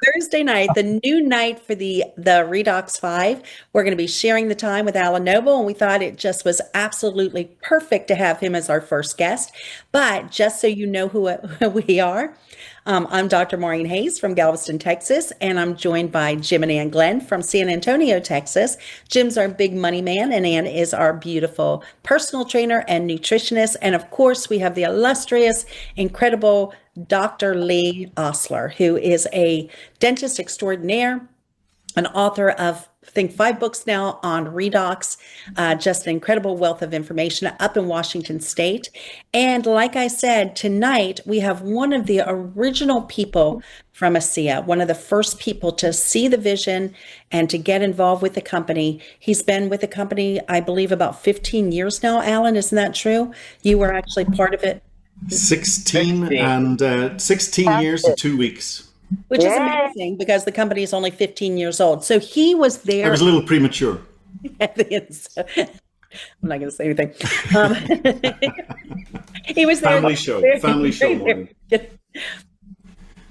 Thursday night, the new night for the Redox 5. We're going to be sharing the time with Alan Noble, and we thought it just was absolutely perfect to have him as our first guest. But just so you know who we are, I'm Dr. Maureen Hayes from Galveston, Texas, and I'm joined by Jim and Ann Glenn from San Antonio, Texas. Jim's our big money man, and Ann is our beautiful personal trainer and nutritionist. And of course, we have the illustrious, incredible Dr. Lee Osler, who is a dentist extraordinaire, an author of, I think, 5 books now on redox, just an incredible wealth of information up in Washington State. And like I said, tonight we have one of the original people from ASEA, one of the first people to see the vision and to get involved with the company. He's been with the company, I believe, about 15 years now. Alan, isn't that true? You were actually part of it. 16 and 16 years and 2 weeks. Which is amazing because the company is only 15 years old. So he was there. I was a little premature. I'm not going to say anything. He was there. Family show. Morning.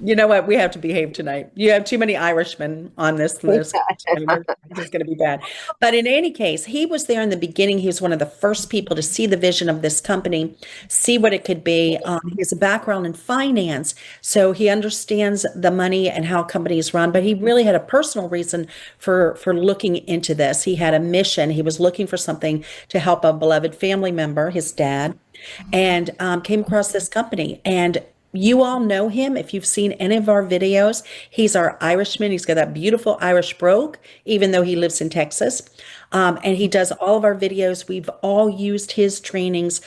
You know what? We have to behave tonight. You have too many Irishmen on this list. It's going to be bad. But in any case, he was there in the beginning. He was one of the first people to see the vision of this company, see what it could be. He has a background in finance, so he understands the money and how companies run. But he really had a personal reason for looking into this. He had a mission. He was looking for something to help a beloved family member, his dad, and came across this company. And you all know him if you've seen any of our videos. He's our Irishman. He's got that beautiful Irish brogue, even though he lives in Texas. And he does all of our videos. We've all used his trainings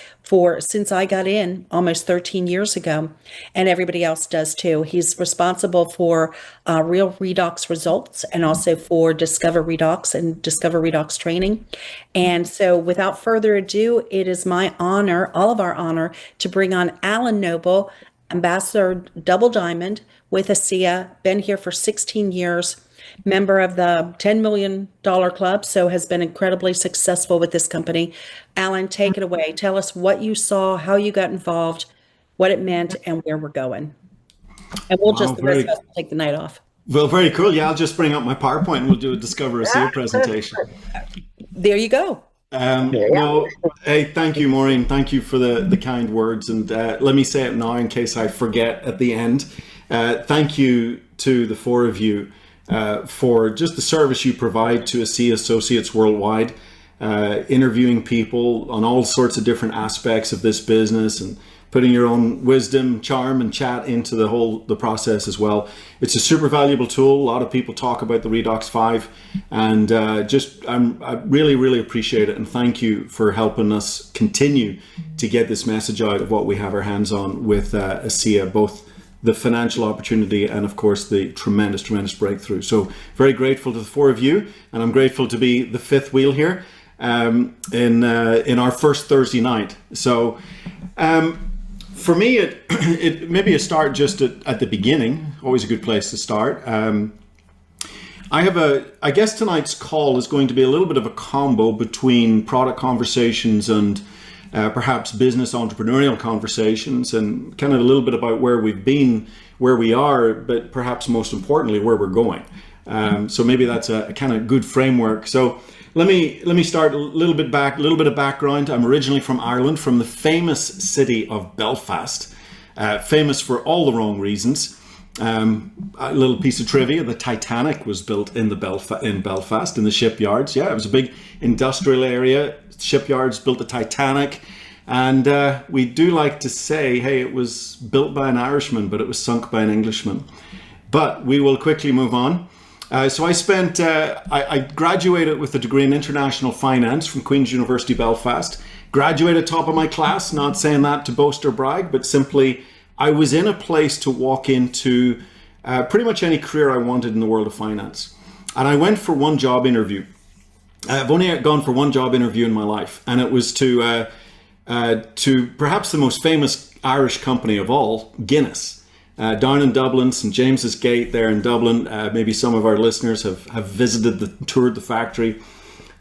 since I got in almost 13 years ago, and everybody else does too. He's responsible for Real Redox Results and also for Discover Redox and Discover Redox training. And so without further ado, it is my honor, all of our honor, to bring on Alan Noble, Ambassador Double Diamond with ASEA, been here for 16 years, member of the $10 million club, so has been incredibly successful with this company. Alan, take it away. Tell us what you saw, how you got involved, what it meant, and where we're going. And we'll the rest of us will take the night off. Well, very cool. Yeah, I'll just bring up my PowerPoint and we'll do a Discover ASEA presentation. There you go. No, hey, thank you, Maureen. Thank you for the kind words. And let me say it now in case I forget at the end. Thank you to the four of you for just the service you provide to ASEA Associates worldwide, interviewing people on all sorts of different aspects of this business and putting your own wisdom, charm, and chat into the process as well. It's a super valuable tool. A lot of people talk about the Redox 5, and I really, really appreciate it. And thank you for helping us continue to get this message out of what we have our hands on with ASEA, both the financial opportunity and of course the tremendous breakthrough. So very grateful to the four of you, and I'm grateful to be the fifth wheel here in our first Thursday night. So. For me, it maybe a start just at the beginning. Always a good place to start. I guess tonight's call is going to be a little bit of a combo between product conversations and perhaps business entrepreneurial conversations, and kind of a little bit about where we've been, where we are, but perhaps most importantly, where we're going. So maybe that's a kind of good framework. So let me start a little bit of background. I'm originally from Ireland, from the famous city of Belfast, famous for all the wrong reasons. A little piece of trivia: the Titanic was built in Belfast, in the shipyards. Yeah, it was a big industrial area. Shipyards built the Titanic, and we do like to say, hey, it was built by an Irishman, but it was sunk by an Englishman. But we will quickly move on. So I graduated with a degree in international finance from Queen's University Belfast. Graduated top of my class, not saying that to boast or brag, but simply I was in a place to walk into pretty much any career I wanted in the world of finance. And I went for one job interview. I've only gone for one job interview in my life, and it was to perhaps the most famous Irish company of all, Guinness. Down in Dublin, St James's Gate there in Dublin. Maybe some of our listeners have visited toured the factory.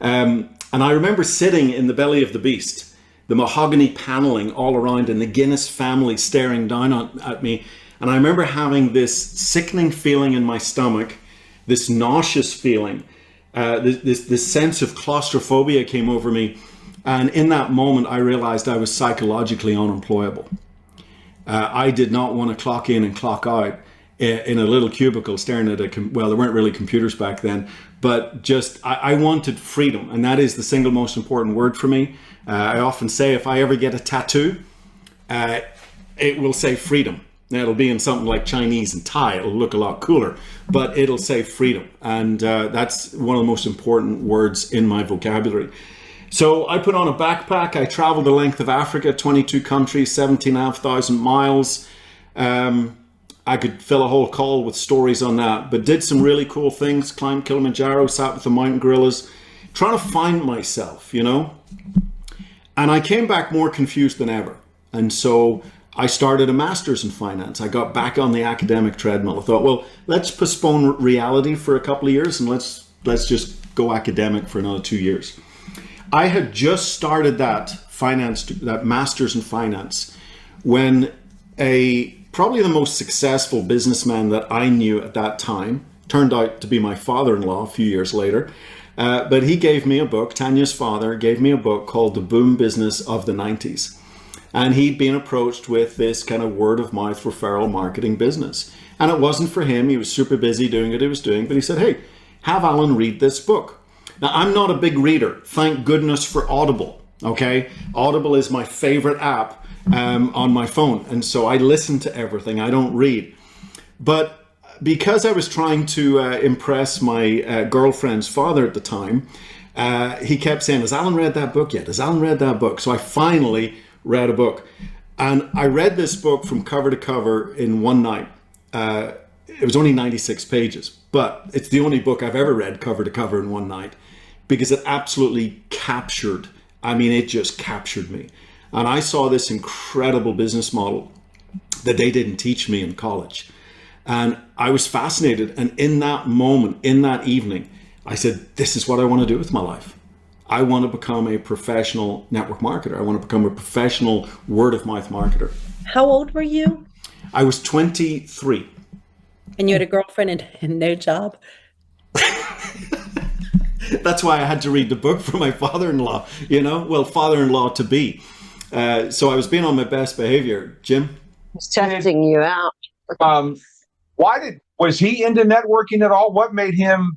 And I remember sitting in the belly of the beast, the mahogany paneling all around and the Guinness family staring down at me. And I remember having this sickening feeling in my stomach, this nauseous feeling, this sense of claustrophobia came over me. And in that moment, I realized I was psychologically unemployable. I did not want to clock in and clock out in a little cubicle staring at well, there weren't really computers back then, but just I wanted freedom. And that is the single most important word for me. I often say if I ever get a tattoo, it will say freedom. Now, it'll be in something like Chinese and Thai. It'll look a lot cooler, but it'll say freedom. And that's one of the most important words in my vocabulary. So I put on a backpack. I traveled the length of Africa, 22 countries, 17,500 miles. I could fill a whole call with stories on that, but did some really cool things. Climbed Kilimanjaro, sat with the mountain gorillas, trying to find myself, you know. And I came back more confused than ever. And so I started a master's in finance. I got back on the academic treadmill. I thought, well, let's postpone reality for a couple of years and let's just go academic for another 2 years. I had just started that master's in finance when probably the most successful businessman that I knew at that time turned out to be my father-in-law a few years later. But he gave me a book, Tanya's father gave me a book called The Boom Business of the 90s. And he'd been approached with this kind of word of mouth referral marketing business. And it wasn't for him. He was super busy doing what he was doing. But he said, hey, have Alan read this book. Now, I'm not a big reader. Thank goodness for Audible. Okay. Audible is my favorite app on my phone. And so I listen to everything. I don't read. But because I was trying to impress my girlfriend's father at the time, he kept saying, has Alan read that book yet? Has Alan read that book? So I finally read a book. And I read this book from cover to cover in one night. It was only 96 pages, but it's the only book I've ever read cover to cover in one night because it absolutely captured, it just captured me. And I saw this incredible business model that they didn't teach me in college. And I was fascinated. And in that moment, in that evening, I said, this is what I want to do with my life. I want to become a professional network marketer. I want to become a professional word of mouth marketer. How old were you? I was 23. And you had a girlfriend and no job? That's why I had to read the book for my father-in-law, father-in-law to be. So I was being on my best behavior. Jim? He's testing you out. Was he into networking at all? What made him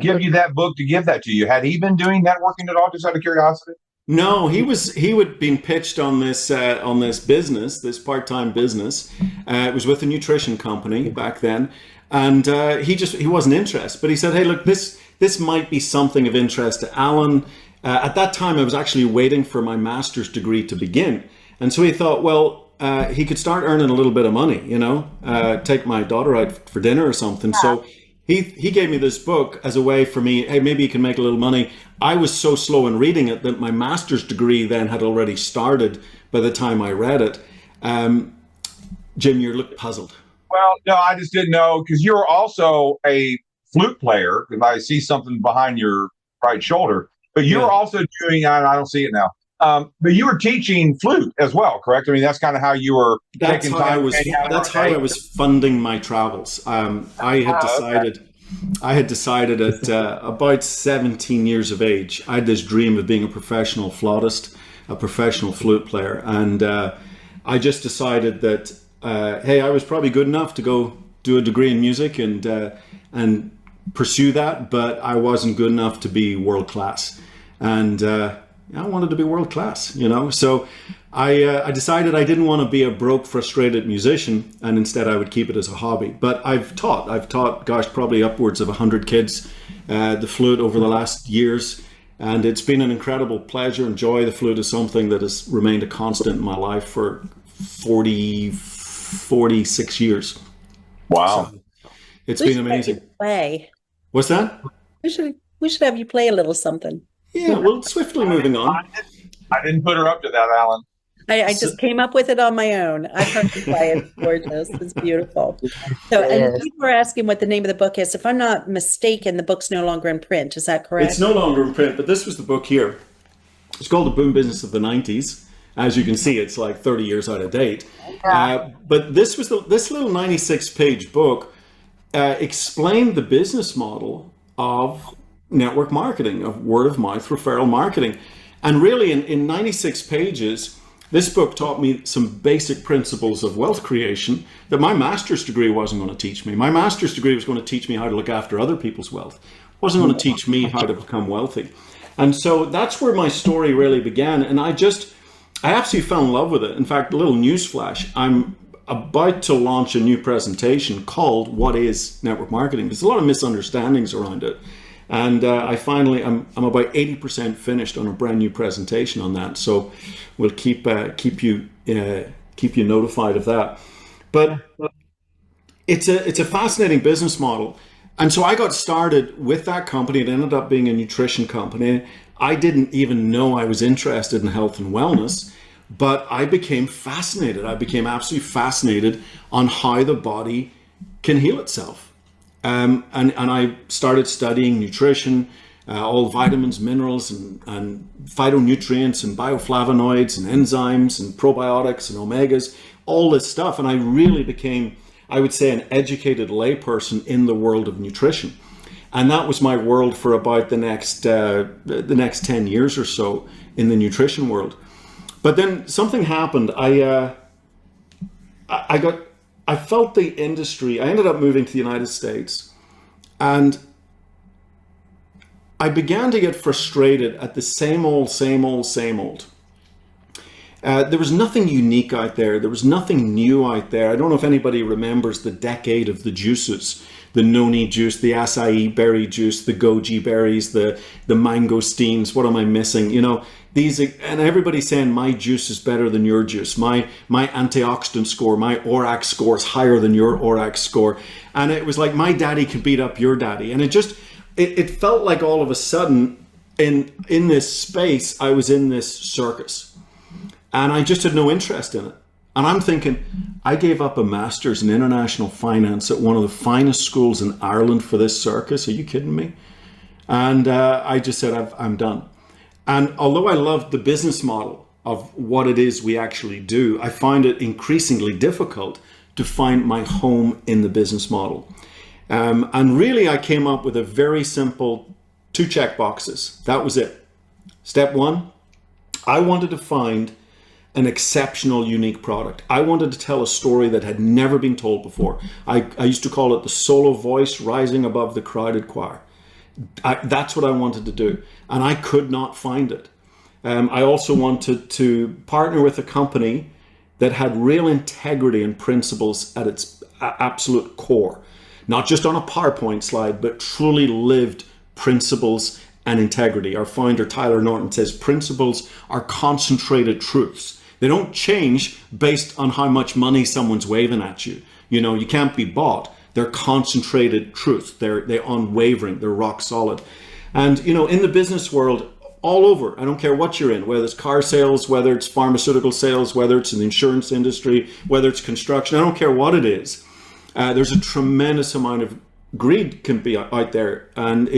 give you that book to give that to you? Had he been doing networking at all, just out of curiosity? No, he would been pitched on this business, this part-time business. It was with a nutrition company back then, and he wasn't interested. But he said, "Hey, look, this might be something of interest to Alan." At that time, I was actually waiting for my master's degree to begin, and so he thought, well, he could start earning a little bit of money, take my daughter out for dinner or something. Yeah. So he gave me this book as a way for me, hey, maybe you can make a little money. I was so slow in reading it that my master's degree then had already started by the time I read it. Jim, you look puzzled. Well, no, I just didn't know, because you're also a flute player, because I see something behind your right shoulder. But you're also doing, I don't see it now, but you were teaching flute as well, correct? That's kind of how you were taking time. That's how I was funding my travels. I had decided at about 17 years of age, I had this dream of being a professional flautist, a professional flute player. And I just decided that, hey, I was probably good enough to go do a degree in music and pursue that, but I wasn't good enough to be world class. And I wanted to be world class, So I decided I didn't want to be a broke, frustrated musician, and instead I would keep it as a hobby. But I've taught, gosh, probably upwards of 100 kids the flute over the last years, and it's been an incredible pleasure and joy. The flute is something that has remained a constant in my life for 46 years. Wow. So it's been amazing. Play. What's that? We should have you play a little something. Yeah, well, swiftly moving on. I didn't put her up to that, Alan. I just came up with it on my own. I've heard you play. It's gorgeous. It's beautiful. So, and people are asking what the name of the book is. If I'm not mistaken, the book's no longer in print. Is that correct? It's no longer in print, but this was the book here. It's called The Boom Business of the 90s. As you can see, it's like 30 years out of date. But this little 96-page book explained the business model of network marketing, of word of mouth referral marketing. And really, in 96 pages, this book taught me some basic principles of wealth creation that my master's degree wasn't going to teach me. My master's degree was going to teach me how to look after other people's wealth. It wasn't going to teach me how to become wealthy. And so that's where my story really began. And I absolutely fell in love with it. In fact, a little newsflash, I'm about to launch a new presentation called What is Network Marketing? There's a lot of misunderstandings around it. And I'm about 80% finished on a brand new presentation on that. So we'll keep you notified of that. But it's a fascinating business model. And so I got started with that company. It ended up being a nutrition company. I didn't even know I was interested in health and wellness, but I became fascinated. I became absolutely fascinated on how the body can heal itself. And I started studying nutrition, all vitamins, minerals, and phytonutrients, and bioflavonoids, and enzymes, and probiotics, and omegas, all this stuff. And I really became, I would say, an educated layperson in the world of nutrition. And that was my world for about the next 10 years or so in the nutrition world. But then something happened. I felt the industry. I ended up moving to the United States, and I began to get frustrated at the same old. There was nothing unique out there. There was nothing new out there. I don't know if anybody remembers the decade of the juices, the noni juice, the acai berry juice, the goji berries, the mangosteens. What am I missing? You know, these, and everybody's saying my juice is better than your juice. My antioxidant score, my ORAC score is higher than your ORAC score. And it was like my daddy could beat up your daddy. And it felt like all of a sudden in this space, I was in this circus. And I just had no interest in it. And I'm thinking, I gave up a master's in international finance at one of the finest schools in Ireland for this circus. Are you kidding me? And I just said, I'm done. And although I loved the business model of what it is we actually do, I find it increasingly difficult to find my home in the business model. And really, I came up with a very simple 2 check boxes. That was it. Step 1, I wanted to find an exceptional, unique product. I wanted to tell a story that had never been told before. I used to call it the solo voice rising above the crowded choir. That's what I wanted to do, and I could not find it. I also wanted to partner with a company that had real integrity and principles at its absolute core, not just on a PowerPoint slide, but truly lived principles and integrity. Our founder, Tyler Norton, says principles are concentrated truths. They don't change based on how much money someone's waving at you. You know, you can't be bought. They're concentrated truths. They're unwavering. They're rock solid. And, you know, in the business world, all over, I don't care what you're in, whether it's car sales, whether it's pharmaceutical sales, whether it's in the insurance industry, whether it's construction, I don't care what it is. There's a tremendous amount of greed can be out there, and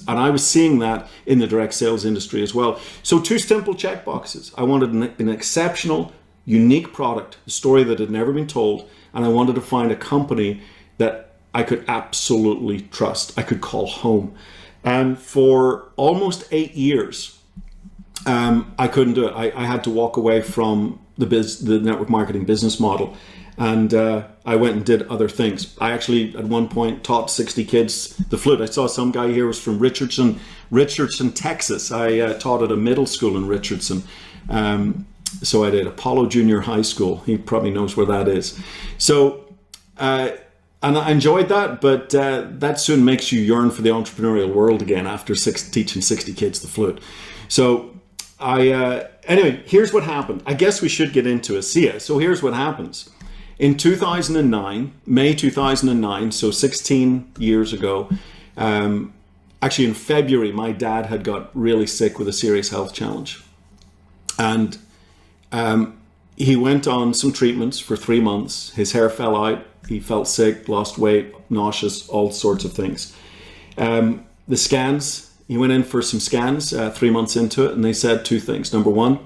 I was seeing that in the direct sales industry as well. So 2 simple check boxes. I wanted an exceptional, unique product, a story that had never been told, and I wanted to find a company that I could absolutely trust, I could call home. And for almost 8 years, I couldn't do it. I had to walk away from the network marketing business model. And I went and did other things. I actually, at one point, taught 60 kids the flute. I saw some guy here was from Richardson, Texas. I taught at a middle school in Richardson. So I did Apollo Junior High School. He probably knows where that is. So, and I enjoyed that, but that soon makes you yearn for the entrepreneurial world again after teaching 60 kids the flute. So anyway, here's what happened. I guess we should get into it. So here's what happens. In 2009, May 2009, so 16 years ago, actually in February, my dad had got really sick with a serious health challenge. And he went on some treatments for 3 months. His hair fell out. He felt sick, lost weight, nauseous, all sorts of things. The scans, he went in for some scans 3 months into it, and they said 2 things. Number 1,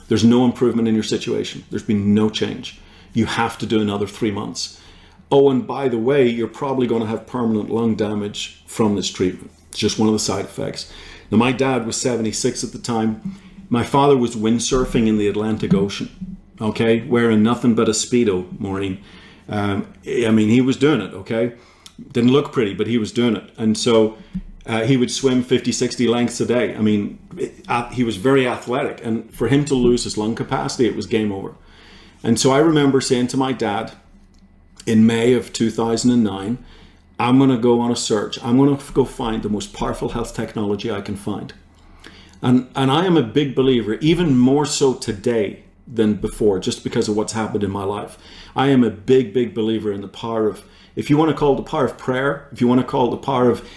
There's no improvement in your situation. There's been no change. You have to do another 3 months. Oh, and by the way, you're probably going to have permanent lung damage from this treatment. It's just one of the side effects. Now, my dad was 76 at the time. My father was windsurfing in the Atlantic Ocean, okay, wearing nothing but a Speedo, Maureen. I mean, he was doing it, okay? Didn't look pretty, but he was doing it. And so he would swim 50, 60 lengths a day. I mean, he was very athletic. And for him to lose his lung capacity, it was game over. And so I remember saying to my dad in May of 2009, I'm going to go on a search. I'm going to go find the most powerful health technology I can find. And I am a big believer, even more so today than before, just because of what's happened in my life. I am a big, big believer in the power of, if you want to call it the power of prayer, if you want to call it the power of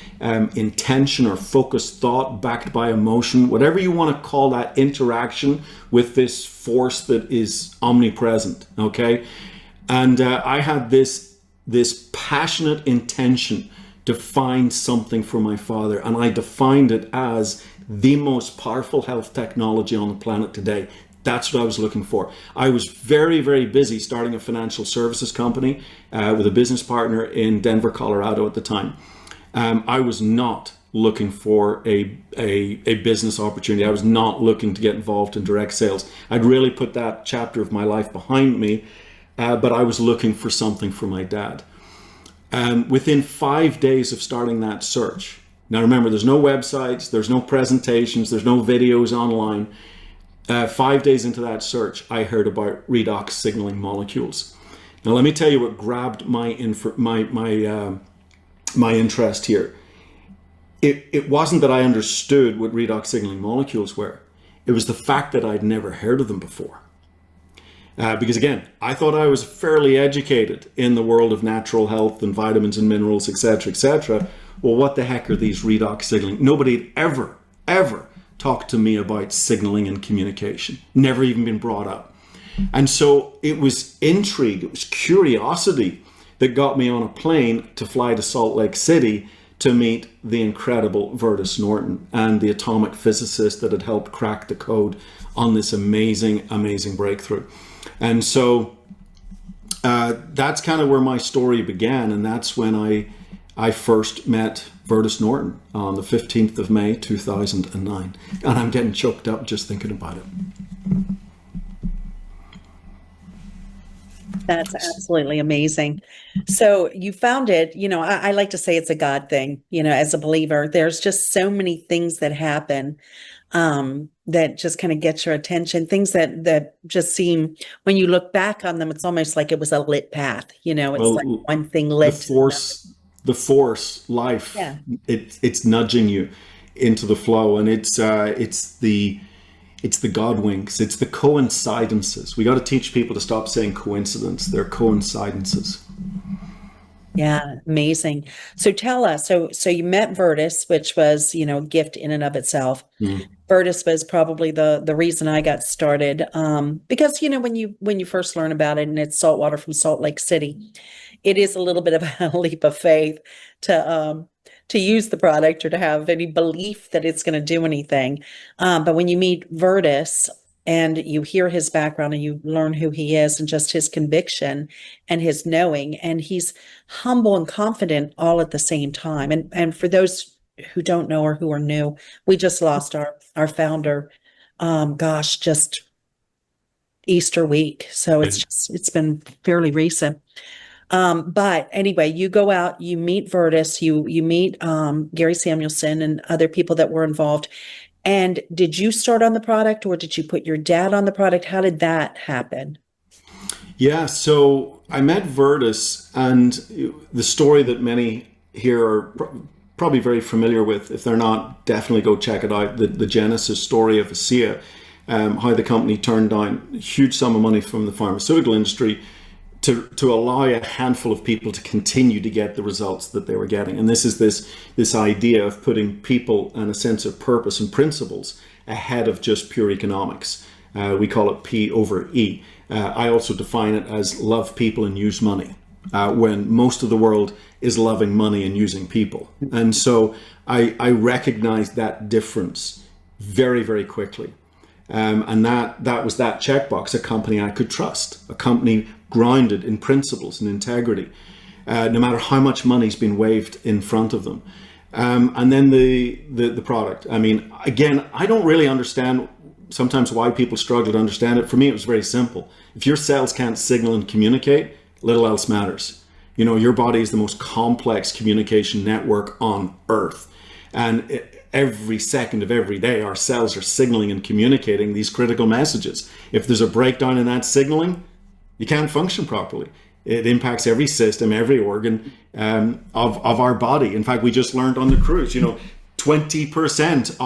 intention or focused thought backed by emotion, whatever you want to call that interaction with this force that is omnipresent, okay? And I had this passionate intention to find something for my father, and I defined it as the most powerful health technology on the planet today. That's what I was looking for. I was very, very busy starting a financial services company with a business partner in Denver, Colorado at the time. I was not looking for a business opportunity. I was not looking to get involved in direct sales. I'd really put that chapter of my life behind me, but I was looking for something for my dad. Within 5 days of starting that search, now remember, there's no websites, there's no presentations, there's no videos online. 5 days into that search, I heard about redox signaling molecules. Now, let me tell you what grabbed my interest here. It wasn't that I understood what redox signaling molecules were. It was the fact that I'd never heard of them before. Because again, I thought I was fairly educated in the world of natural health and vitamins and minerals, etc., etc. Well, what the heck are these redox signaling? Nobody had ever talked to me about signaling and communication. Never even been brought up. And so it was intrigue, it was curiosity that got me on a plane to fly to Salt Lake City to meet the incredible Vertus Norton and the atomic physicist that had helped crack the code on this amazing, amazing breakthrough. And so that's kind of where my story began. And that's when I first met Vertus Norton on the 15th of May, 2009. And I'm getting choked up just thinking about it. That's absolutely amazing. So you found it, I like to say it's a God thing, as a believer. There's just so many things that happen that just kind of get your attention, things that just seem, when you look back on them, it's almost like it was a lit path, it's like one thing led to the force, life, yeah. It's nudging you into the flow, and it's the God winks, it's the coincidences. We got to teach people to stop saying coincidence. They're coincidences. Yeah, amazing. So tell us, so you met Vertus, which was, a gift in and of itself. Mm. Vertus was probably the reason I got started, because when you first learn about it, and it's salt water from Salt Lake City, it is a little bit of a leap of faith to use the product or to have any belief that it's going to do anything. But when you meet Vertus and you hear his background and you learn who he is and just his conviction and his knowing, and he's humble and confident all at the same time. And for those who don't know or who are new, we just lost our founder, just Easter week. So it's been fairly recent. But anyway, you go out, you meet Vertus, you meet Gary Samuelson and other people that were involved. And did you start on the product, or did you put your dad on the product? How did that happen? Yeah, so I met Vertus, and the story that many here are probably very familiar with. If they're not, definitely go check it out. The genesis story of ASEA, how the company turned down a huge sum of money from the pharmaceutical industry to allow a handful of people to continue to get the results that they were getting. And this is this idea of putting people and a sense of purpose and principles ahead of just pure economics. We call it P over E. I also define it as love people and use money, when most of the world is loving money and using people. And so I recognized that difference very, very quickly. And that was that checkbox, a company I could trust, a company grounded in principles and integrity, no matter how much money's been waved in front of them. And then the product. I mean, again, I don't really understand sometimes why people struggle to understand it. For me, it was very simple. If your cells can't signal and communicate, little else matters. You know, your body is the most complex communication network on earth. And every second of every day, our cells are signaling and communicating these critical messages. If there's a breakdown in that signaling, you can't function properly. It impacts every system, every organ of our body. In fact, we just learned on the cruise, 20%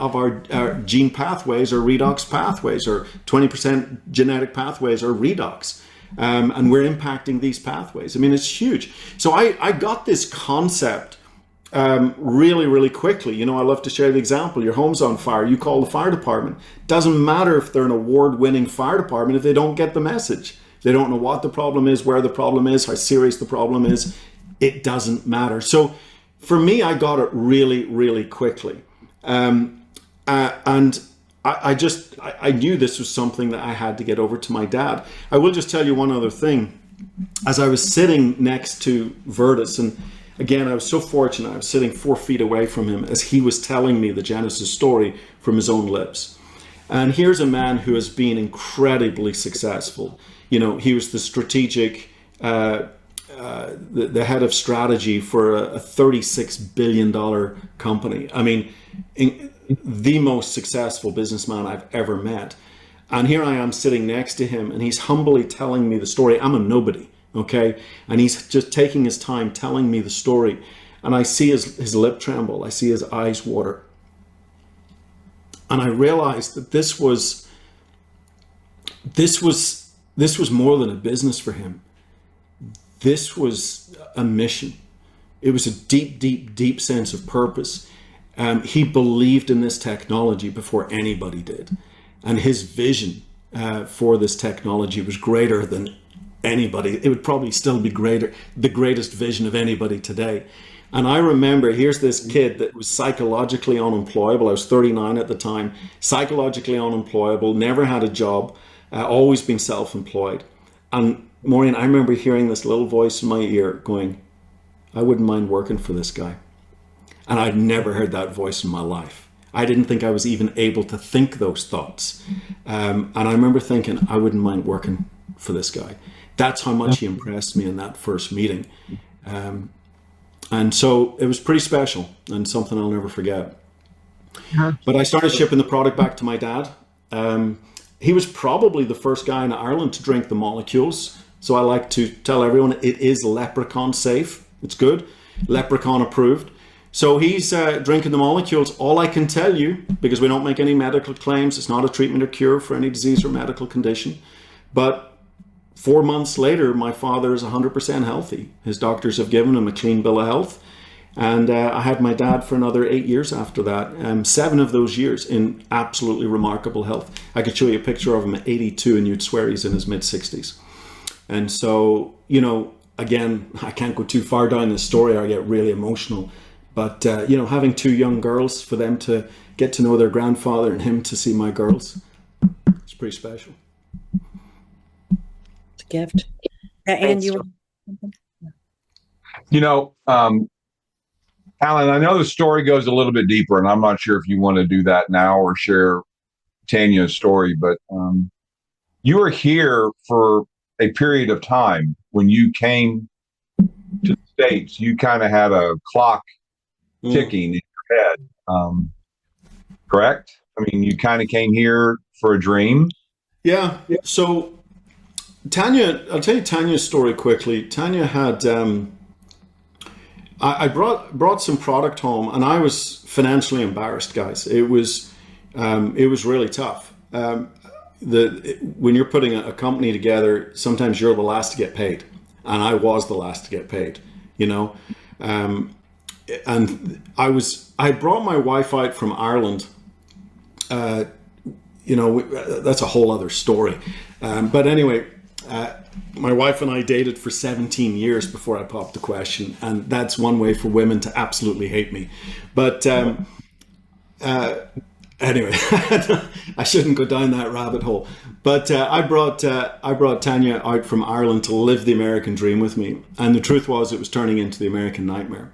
of our gene pathways are redox pathways, or 20% genetic pathways are redox. And we're impacting these pathways. I mean, it's huge. So I got this concept really, really quickly. I love to share the example. Your home's on fire. You call the fire department. Doesn't matter if they're an award-winning fire department if they don't get the message. If they don't know what the problem is, where the problem is, how serious the problem is. It doesn't matter. So for me, I got it really, really quickly. And I knew this was something that I had to get over to my dad. I will just tell you one other thing. As I was sitting next to Vertus, and again, I was so fortunate, I was sitting 4 feet away from him as he was telling me the Genesis story from his own lips. And here's a man who has been incredibly successful. He was the strategic, the head of strategy for a $36 billion company. I mean, the most successful businessman I've ever met. And here I am sitting next to him, and he's humbly telling me the story. I'm a nobody, okay? And he's just taking his time telling me the story. And I see his lip tremble. I see his eyes water. And I realized that this was more than a business for him. This was a mission. It was a deep, deep, deep sense of purpose. He believed in this technology before anybody did. And his vision for this technology was greater than anybody. It would probably still be the greatest vision of anybody today. And I remember, here's this kid that was psychologically unemployable. I was 39 at the time, psychologically unemployable, never had a job, always been self-employed. And Maureen, I remember hearing this little voice in my ear going, I wouldn't mind working for this guy. And I'd never heard that voice in my life. I didn't think I was even able to think those thoughts. And I remember thinking, I wouldn't mind working for this guy. That's how much he impressed me in that first meeting. And so it was pretty special and something I'll never forget. But I started shipping the product back to my dad. He was probably the first guy in Ireland to drink the molecules. So I like to tell everyone it is leprechaun safe. It's good. Leprechaun approved. So he's drinking the molecules. All I can tell you, because we don't make any medical claims, it's not a treatment or cure for any disease or medical condition. But 4 months later, my father is 100% healthy. His doctors have given him a clean bill of health. And I had my dad for another 8 years after that. 7 of those years in absolutely remarkable health. I could show you a picture of him at 82 and you'd swear he's in his mid-60s. And so, again, I can't go too far down this story or I get really emotional. But, having 2 young girls, for them to get to know their grandfather and him to see my girls, it's pretty special. It's a gift. And you. Alan, I know the story goes a little bit deeper, and I'm not sure if you want to do that now or share Tanya's story, but you were here for a period of time. When you came to the States, you kind of had a clock ticking in your head, correct? I mean, you kind of came here for a dream. Yeah. So Tanya, I'll tell you Tanya's story quickly. Tanya had, I brought some product home, and I was financially embarrassed, guys. It was really tough. When you're putting a company together, sometimes you're the last to get paid, and I was the last to get paid. And I brought my wife out from Ireland. That's a whole other story. But anyway, my wife and I dated for 17 years before I popped the question. And that's one way for women to absolutely hate me. But Anyway, I shouldn't go down that rabbit hole. But I brought Tanya out from Ireland to live the American dream with me, and the truth was, it was turning into the American nightmare.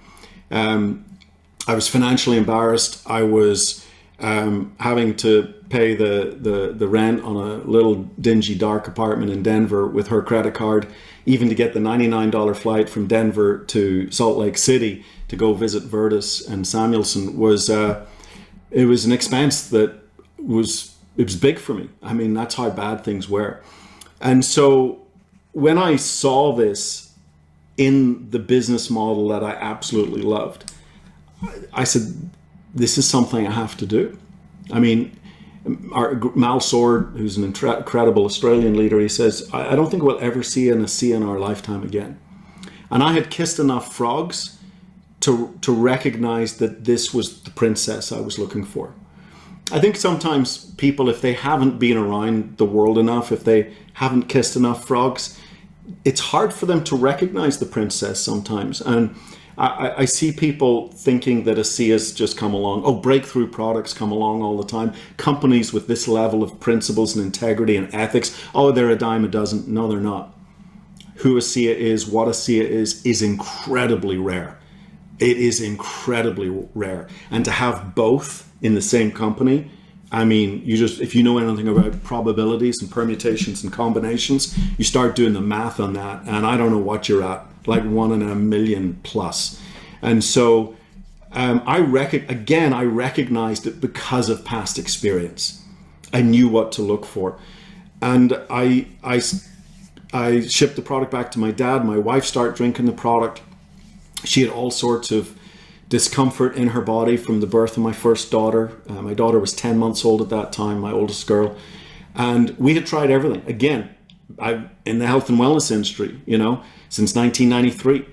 I was financially embarrassed. I was having to pay the rent on a little dingy, dark apartment in Denver with her credit card, even to get the $99 flight from Denver to Salt Lake City to go visit Virtus and Samuelson was it was an expense that was big for me. I mean, that's how bad things were. And so when I saw this in the business model that I absolutely loved, I said, this is something I have to do. I mean, Mal Sword, who's an incredible Australian leader, he says, I don't think we'll ever see an ASEA in our lifetime again. And I had kissed enough frogs to recognize that this was the princess I was looking for. I think sometimes people, if they haven't been around the world enough, if they haven't kissed enough frogs, it's hard for them to recognize the princess sometimes. And I see people thinking that ASEA's just come along. Oh, breakthrough products come along all the time. Companies with this level of principles and integrity and ethics, oh, they're a dime a dozen. No, they're not. Who ASEA is, what ASEA is incredibly rare. It is incredibly rare. And to have both in the same company, I mean, if you know anything about probabilities and permutations and combinations, you start doing the math on that, and I don't know what you're at, like 1 in a million plus. And so I recognized it because of past experience. I knew what to look for. And I shipped the product back to my dad. My wife started drinking the product. She had all sorts of discomfort in her body from the birth of my first daughter. My daughter was 10 months old at that time, my oldest girl. And we had tried everything. Again, I'm in the health and wellness industry, since 1993.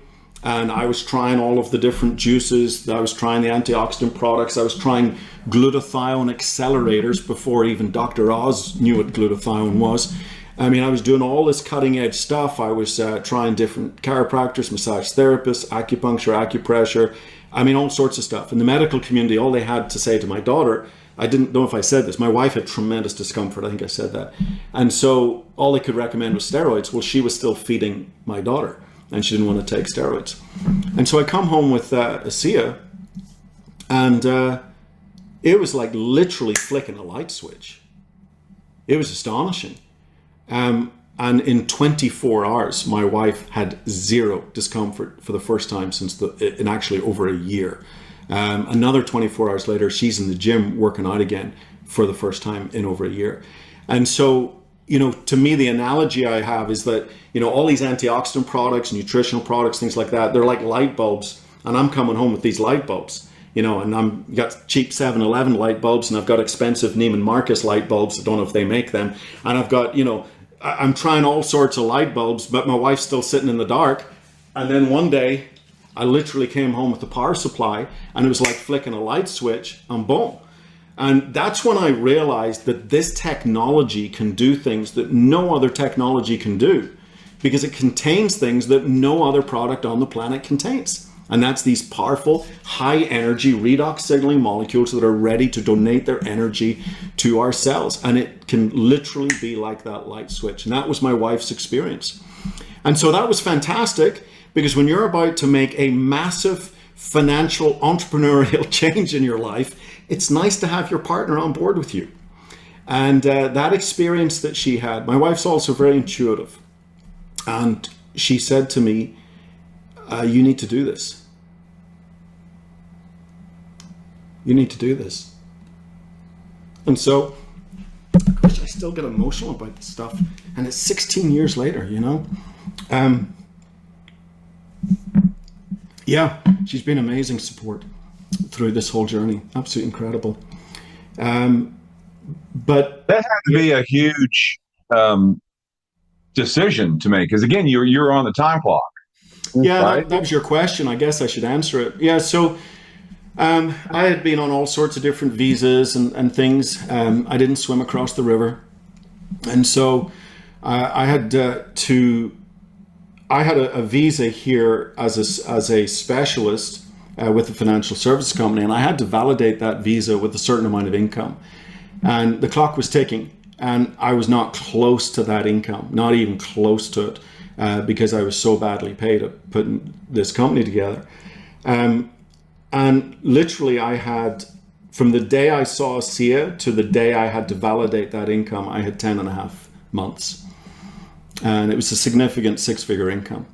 And I was trying all of the different juices. I was trying the antioxidant products. I was trying glutathione accelerators before even Dr. Oz knew what glutathione was. I mean, I was doing all this cutting edge stuff. I was trying different chiropractors, massage therapists, acupuncture, acupressure. I mean, all sorts of stuff. In the medical community, all they had to say to my daughter, I didn't know if I said this, my wife had tremendous discomfort. I think I said that. And so all they could recommend was steroids. Well, she was still feeding my daughter and she didn't want to take steroids. And so I come home with ASEA, and it was like literally flicking a light switch. It was astonishing. And in 24 hours, my wife had zero discomfort for the first time in actually over a year. Another 24 hours later, she's in the gym working out again for the first time in over a year. And so, to me, the analogy I have is that, all these antioxidant products, nutritional products, things like that, they're like light bulbs. And I'm coming home with these light bulbs, and I've got cheap 7-Eleven light bulbs, and I've got expensive Neiman Marcus light bulbs. I don't know if they make them. And I've got, I'm trying all sorts of light bulbs, but my wife's still sitting in the dark. And then one day, I literally came home with the power supply, and it was like flicking a light switch, and boom. And that's when I realized that this technology can do things that no other technology can do, because it contains things that no other product on the planet contains. And that's these powerful, high energy redox signaling molecules that are ready to donate their energy to our cells. And it can literally be like that light switch. And that was my wife's experience. And so that was fantastic, because when you're about to make a massive financial entrepreneurial change in your life, it's nice to have your partner on board with you. And that experience that she had, my wife's also very intuitive. And she said to me, you need to do this. You need to do this. And so, gosh, I still get emotional about this stuff. And it's 16 years later, Yeah, she's been amazing support through this whole journey. Absolutely incredible. But that had to be a huge decision to make, because again, you're on the time clock. Yeah, right? that was your question. I guess I should answer it. Yeah, so I had been on all sorts of different visas and things. I didn't swim across the river. And so I had a visa here as a specialist with a financial services company, and I had to validate that visa with a certain amount of income. And the clock was ticking, and I was not close to that income, not even close to it, because I was so badly paid at putting this company together. And literally I had, from the day I saw ASEA to the day I had to validate that income, I had 10 and a half months. And it was a significant 6-figure income.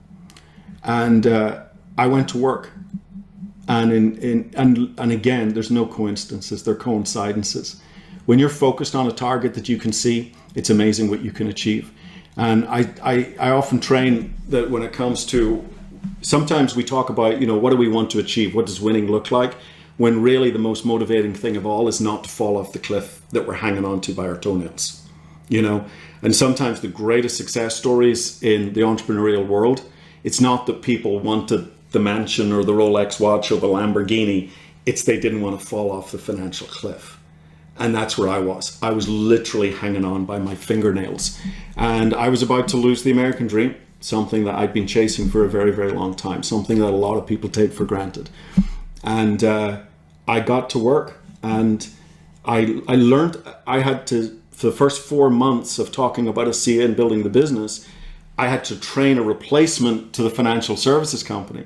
And I went to work. And again, there's no coincidences, they're coincidences. When you're focused on a target that you can see, it's amazing what you can achieve. And I often train that when it comes to, sometimes we talk about, what do we want to achieve? What does winning look like? When really the most motivating thing of all is not to fall off the cliff that we're hanging on to by our toenails, And sometimes the greatest success stories in the entrepreneurial world, it's not that people wanted the mansion or the Rolex watch or the Lamborghini, it's they didn't want to fall off the financial cliff. And that's where I was. I was literally hanging on by my fingernails. And I was about to lose the American dream, something that I'd been chasing for a very, very long time, something that a lot of people take for granted. And I got to work, and I learned I had to, for the first 4 months of talking about ASEA and building the business, I had to train a replacement to the financial services company.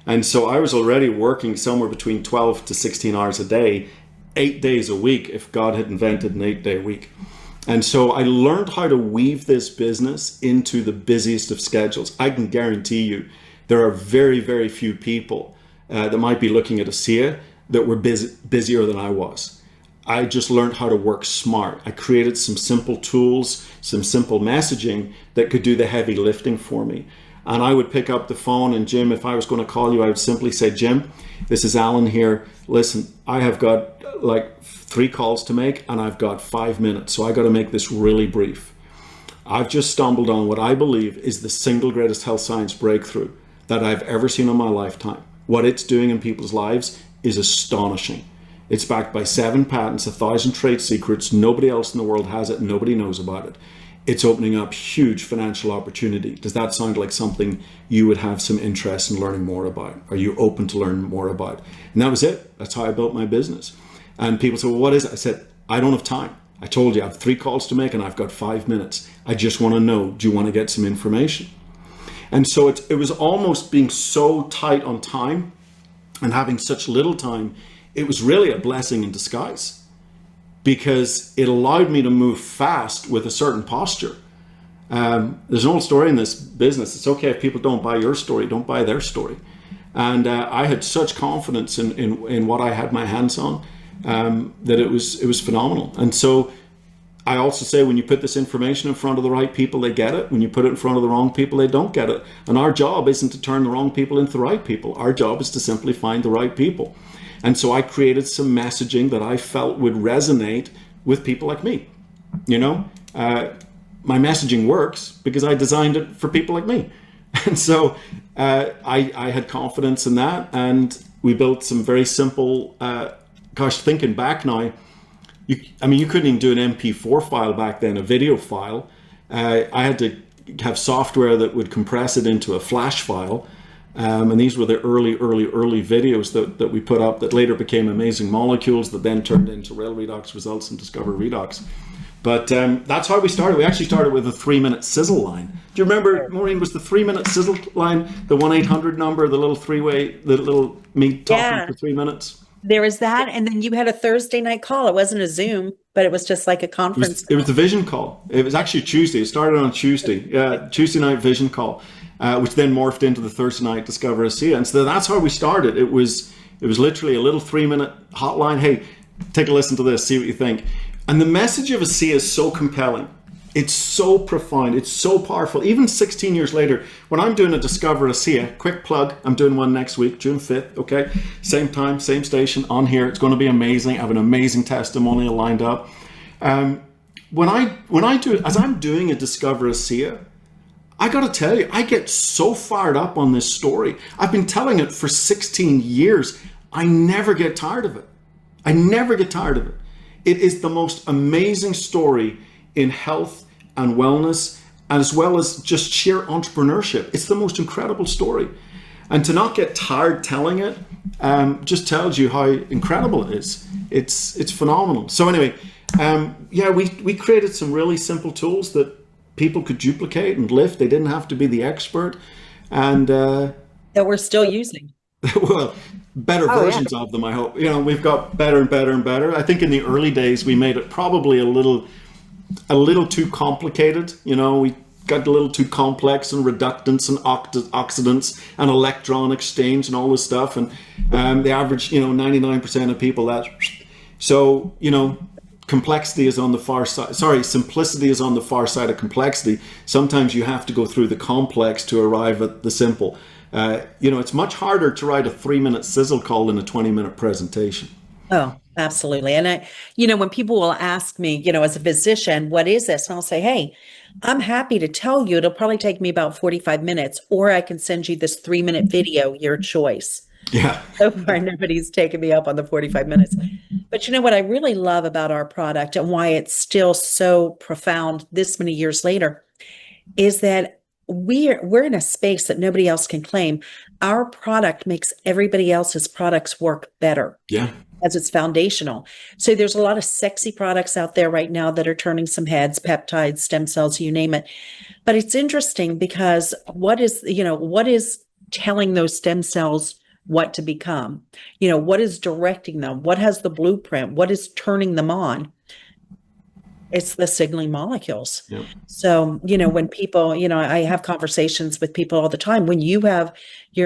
And so I was already working somewhere between 12 to 16 hours a day, 8 days a week, if God had invented an 8-day week. And so I learned how to weave this business into the busiest of schedules. I can guarantee you there are very, very few people that might be looking at ASEA that were busier than I was. I just learned how to work smart. I created some simple tools, some simple messaging that could do the heavy lifting for me. And I would pick up the phone, and Jim, if I was going to call you, I would simply say, Jim, this is Alan here. Listen, I have got like 3 calls to make, and I've got 5 minutes. So I got to make this really brief. I've just stumbled on what I believe is the single greatest health science breakthrough that I've ever seen in my lifetime. What it's doing in people's lives is astonishing. It's backed by 7 patents, 1,000 trade secrets. Nobody else in the world has it. Nobody knows about it. It's opening up huge financial opportunity. Does that sound like something you would have some interest in learning more about? Are you open to learn more about? And that was it. That's how I built my business. And people say, well, what is it? I said, I don't have time. I told you I have 3 calls to make and I've got 5 minutes. I just want to know, do you want to get some information? And so it was almost being so tight on time and having such little time. It was really a blessing in disguise, because it allowed me to move fast with a certain posture. There's an old story in this business. It's okay if people don't buy your story, don't buy their story. And I had such confidence in what I had my hands on that it was phenomenal. And so I also say, when you put this information in front of the right people, they get it. When you put it in front of the wrong people, they don't get it. And our job isn't to turn the wrong people into the right people. Our job is to simply find the right people. And so I created some messaging that I felt would resonate with people like me. My messaging works because I designed it for people like me. And so I had confidence in that, and we built some very simple, thinking back now, you couldn't even do an MP4 file back then, a video file. I had to have software that would compress it into a flash file. And these were the early videos that we put up that later became Amazing Molecules, that then turned into Rail Redox Results and Discover Redox. But that's how we started. We actually started with a 3-minute sizzle line. Do you remember, Maureen, was the 3-minute sizzle line the 1-800 number, the little 3-way, the little me talking for 3 minutes? There was that, and then you had a Thursday night call. It wasn't a Zoom, but it was just like a conference. It was the vision call. It was actually Tuesday. It started on Tuesday. Tuesday night vision call. Which then morphed into the Thursday night Discover ASEA. And so that's how we started. It was literally a little 3-minute hotline. Hey, take a listen to this, see what you think. And the message of ASEA is so compelling. It's so profound. It's so powerful. Even 16 years later, when I'm doing a Discover ASEA, quick plug, I'm doing one next week, June 5th, okay? Same time, same station, on here. It's going to be amazing. I have an amazing testimonial lined up. When I do, as I'm doing a Discover ASEA, I got to tell you, I get so fired up on this story. I've been telling it for 16 years. I never get tired of it. I never get tired of it. It is the most amazing story in health and wellness, as well as just sheer entrepreneurship. It's the most incredible story. And to not get tired telling it just tells you how incredible it is. It's phenomenal. So anyway, we created some really simple tools that people could duplicate and lift. They didn't have to be the expert. And that we're still using. well, better versions of them, I hope. We've got better and better and better. I think in the early days we made it probably a little too complicated. We got a little too complex, and reductants and oxidants and electron exchange and all this stuff. And the average, 99% of people so, complexity is on the far side. Sorry, simplicity is on the far side of complexity. Sometimes you have to go through the complex to arrive at the simple. It's much harder to write a 3-minute sizzle call than a 20-minute presentation. Oh, absolutely. And when people will ask me, as a physician, what is this? And I'll say, hey, I'm happy to tell you. It'll probably take me about 45 minutes, or I can send you this 3-minute video, your choice. Yeah. So far, nobody's taken me up on the 45 minutes. But what I really love about our product and why it's still so profound this many years later is that we're in a space that nobody else can claim. Our product makes everybody else's products work better. Yeah. As it's foundational. So there's a lot of sexy products out there right now that are turning some heads, peptides, stem cells, you name it. But it's interesting because what is telling those stem cells what to become? What is directing them? What has the blueprint? What is turning them on? It's the signaling molecules. Yep. So, when people, I have conversations with people all the time. When you have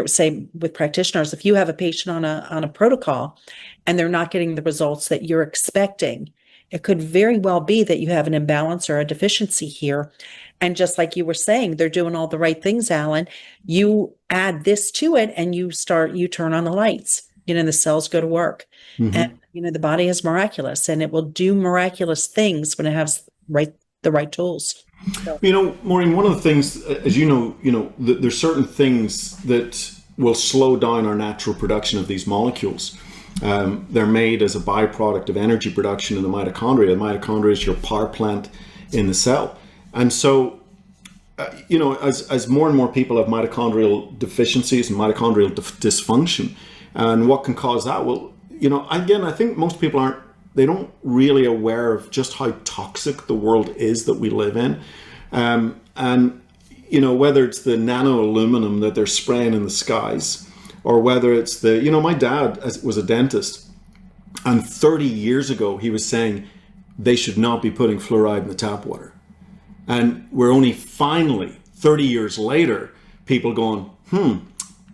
say with practitioners, if you have a patient on a protocol and they're not getting the results that you're expecting, it could very well be that you have an imbalance or a deficiency here. And just like you were saying, they're doing all the right things, Alan. You add this to it and you turn on the lights, the cells go to work. Mm-hmm. And, the body is miraculous, and it will do miraculous things when it has the right tools. So. Maureen, one of the things, as there's certain things that will slow down our natural production of these molecules. They're made as a byproduct of energy production in the mitochondria. The mitochondria is your power plant in the cell. And so, as more and more people have mitochondrial deficiencies and mitochondrial dysfunction, and what can cause that? Well, again, I think most people they don't really aware of just how toxic the world is that we live in. And, whether it's the nano aluminum that they're spraying in the skies, or whether it's my dad was a dentist, and 30 years ago, he was saying they should not be putting fluoride in the tap water. And we're only finally, 30 years later, people going,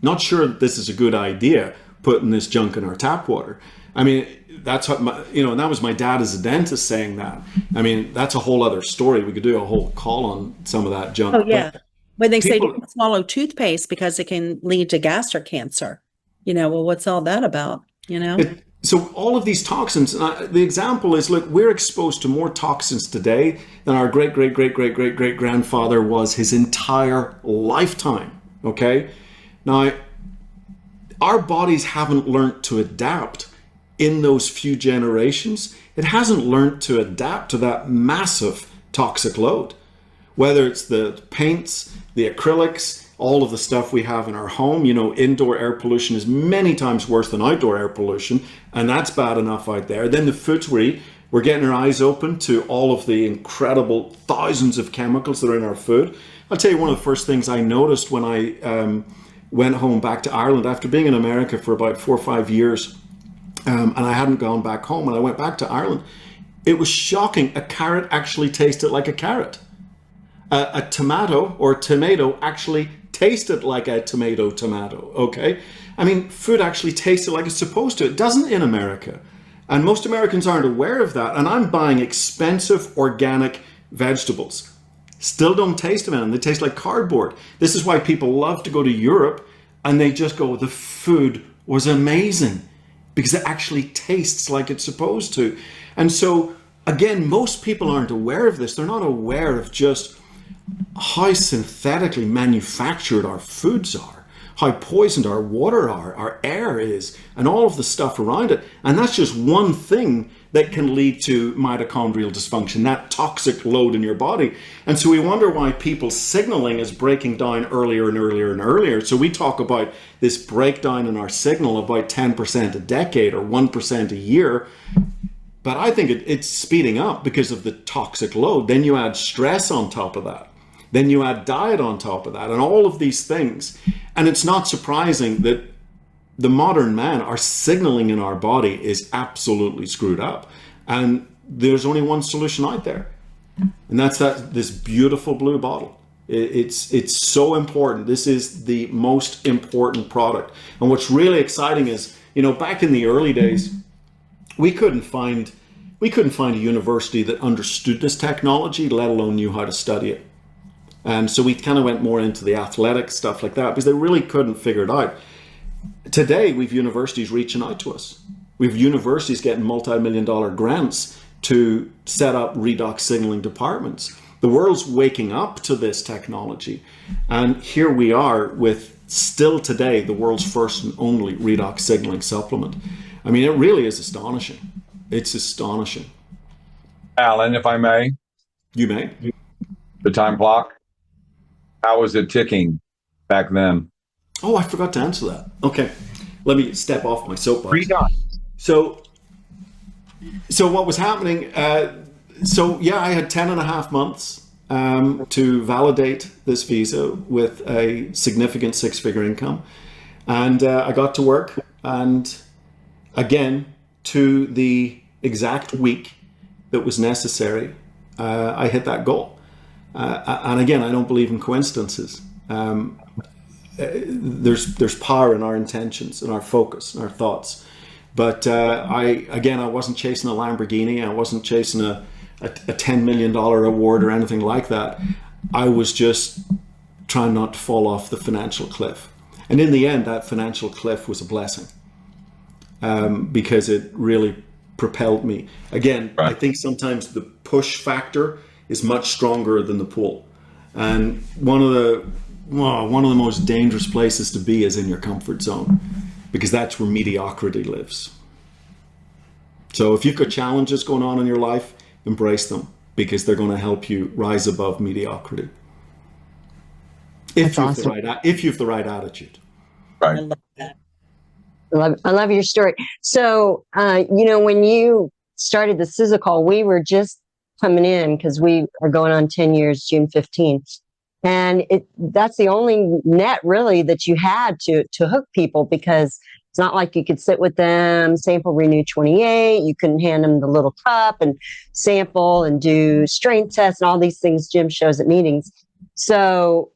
not sure that this is a good idea, putting this junk in our tap water. I mean, that's what and that was my dad as a dentist saying that. I mean, that's a whole other story. We could do a whole call on some of that junk. Oh, yeah. When they say don't swallow toothpaste because it can lead to gastric cancer, well, what's all that about? So all of these toxins, the example is, look, we're exposed to more toxins today than our great-great-great-great-great-great-grandfather was his entire lifetime, okay? Now, our bodies haven't learned to adapt in those few generations. It hasn't learned to adapt to that massive toxic load. Whether it's the paints, the acrylics, all of the stuff we have in our home, indoor air pollution is many times worse than outdoor air pollution, and that's bad enough out there. Then the foods we eat, we're getting our eyes open to all of the incredible thousands of chemicals that are in our food. I'll tell you one of the first things I noticed when I went home back to Ireland after being in America for about 4 or 5 years, and I hadn't gone back home, and I went back to Ireland. It was shocking. A carrot actually tasted like a carrot. A tomato or tomato actually tasted like a tomato, okay? I mean, food actually tasted like it's supposed to. It doesn't in America. And most Americans aren't aware of that. And I'm buying expensive organic vegetables. Still don't taste them, and they taste like cardboard. This is why people love to go to Europe and they just go, the food was amazing because it actually tastes like it's supposed to. And so, again, most people aren't aware of this. They're not aware of just how synthetically manufactured our foods are, how poisoned our water are, our air is, and all of the stuff around it. And that's just one thing that can lead to mitochondrial dysfunction, that toxic load in your body. And so we wonder why people's signaling is breaking down earlier and earlier and earlier. So we talk about this breakdown in our signal about 10% a decade or 1% a year. But I think it's speeding up because of the toxic load. Then you add stress on top of that. Then you add diet on top of that, and all of these things. And it's not surprising that the modern man, our signaling in our body is absolutely screwed up. And there's only one solution out there. And that's this beautiful blue bottle. It's so important. This is the most important product. And what's really exciting is, back in the early days, we couldn't find a university that understood this technology, let alone knew how to study it. And so we kind of went more into the athletic stuff like that because they really couldn't figure it out. Today, we've universities reaching out to us. We've universities getting multi-million-dollar grants to set up redox signaling departments. The world's waking up to this technology. And here we are with still today the world's first and only redox signaling supplement. I mean, it really is astonishing. It's astonishing. Alan, if I may, You may. the time clock, how was it ticking back then? Oh, I forgot to answer that. Okay, let me step off my soapbox. Redone. So what was happening? I had 10 and a half months to validate this visa with a significant six-figure income. And I got to work, and again, to the exact week that was necessary, I hit that goal. And again, I don't believe in coincidences. There's power in our intentions and our focus and our thoughts. But I wasn't chasing a Lamborghini. I wasn't chasing a $10 million award or anything like that. I was just trying not to fall off the financial cliff. And in the end, that financial cliff was a blessing because it really propelled me. Again, right. I think sometimes the push factor is much stronger than the pull. And one of the most dangerous places to be is in your comfort zone, because that's where mediocrity lives. So if you've got challenges going on in your life, embrace them, because they're going to help you rise above mediocrity. If you have the right attitude. Right. I love that. I love your story. So, when you started the Sizzle, we were just coming in because we are going on 10 years, June 15th. And that's the only net really that you had to hook people, because it's not like you could sit with them, sample Renew 28. You couldn't hand them the little cup and sample and do strength tests and all these things Jim shows at meetings. So,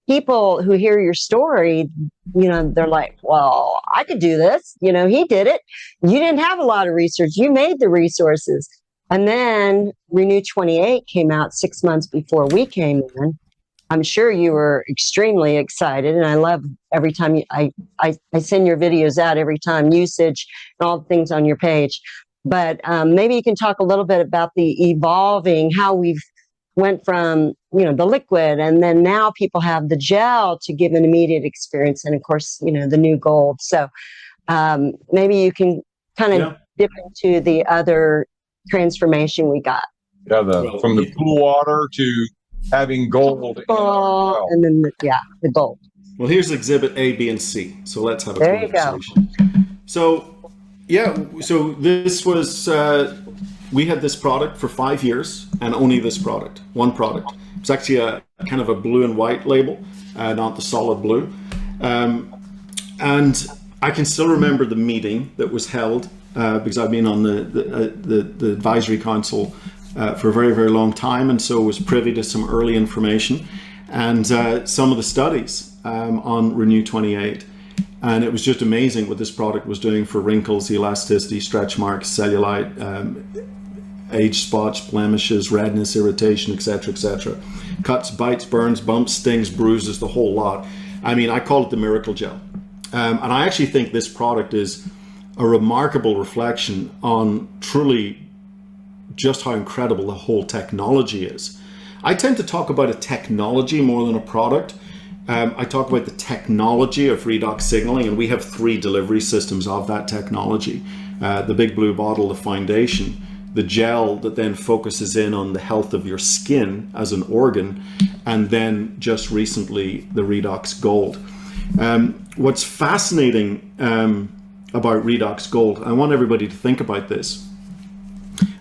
people who hear your story, they're like, well, I could do this. He did it. You didn't have a lot of research. You made the resources. And then Renew 28 came out 6 months before we came in. I'm sure you were extremely excited. And I love every time I send your videos out, every time usage and all the things on your page. But maybe you can talk a little bit about the evolving, how we've went from, the liquid, and then now people have the gel to give an immediate experience. And of course, the new gold. So maybe you can kind of dip into the other transformation we got. Yeah, from the pool water to having gold. And then the gold. Well, here's exhibit A, B, and C. So let's have a There conversation. You go. So this was, we had this product for 5 years, and only this product, one product. It's actually a kind of a blue and white label, not the solid blue. And I can still remember the meeting that was held, because I've been on the advisory council for a very, very long time, and so was privy to some early information and some of the studies on Renew 28. And it was just amazing what this product was doing for wrinkles, elasticity, stretch marks, cellulite, age spots, blemishes, redness, irritation, etc., cuts, bites, burns, bumps, stings, bruises, the whole lot. I mean, I call it the miracle gel. And I actually think this product is a remarkable reflection on truly just how incredible the whole technology is. I tend to talk about a technology more than a product. I talk about the technology of redox signaling, and we have 3 delivery systems of that technology. the big blue bottle, the foundation, the gel that then focuses in on the health of your skin as an organ, and then just recently the Redox Gold. What's fascinating about Redox Gold, I want everybody to think about this.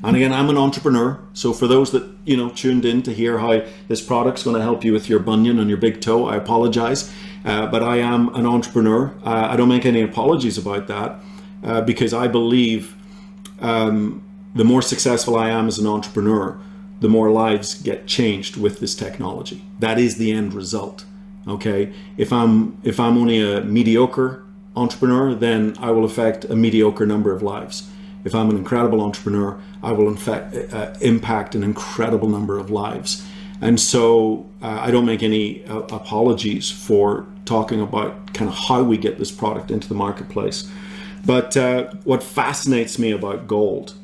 And again, I'm an entrepreneur, so for those that tuned in to hear how this product's going to help you with your bunion and your big toe, I apologize, but I am an entrepreneur. I don't make any apologies about that, because I believe the more successful I am as an entrepreneur, the more lives get changed with this technology. That is the end result. Okay, if I'm only a mediocre entrepreneur, then I will affect a mediocre number of lives. If I'm an incredible entrepreneur, I will impact an incredible number of lives. And so I don't make any apologies for talking about kind of how we get this product into the marketplace. But what fascinates me about gold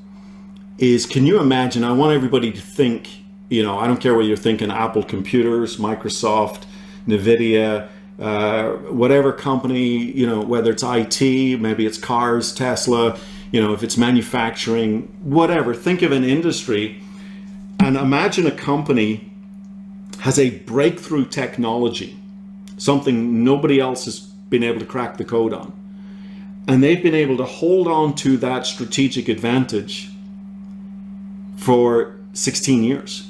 is, can you imagine, I want everybody to think, I don't care whether you're thinking Apple Computers, Microsoft, NVIDIA, whatever company, whether it's IT, maybe it's cars, Tesla, if it's manufacturing, whatever. Think of an industry and imagine a company has a breakthrough technology, something nobody else has been able to crack the code on. And they've been able to hold on to that strategic advantage for 16 years.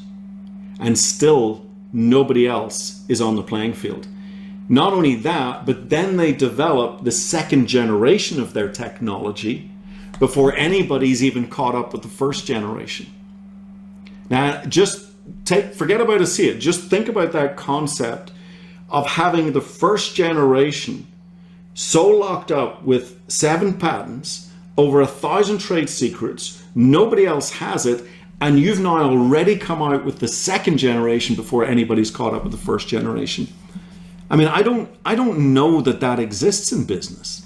And still nobody else is on the playing field. Not only that, but then they develop the second generation of their technology before anybody's even caught up with the first generation. Now, forget about ASEA, just think about that concept of having the first generation so locked up with 7 patents, over 1,000 trade secrets, nobody else has it, and you've now already come out with the second generation before anybody's caught up with the first generation. I mean, I don't know that exists in business.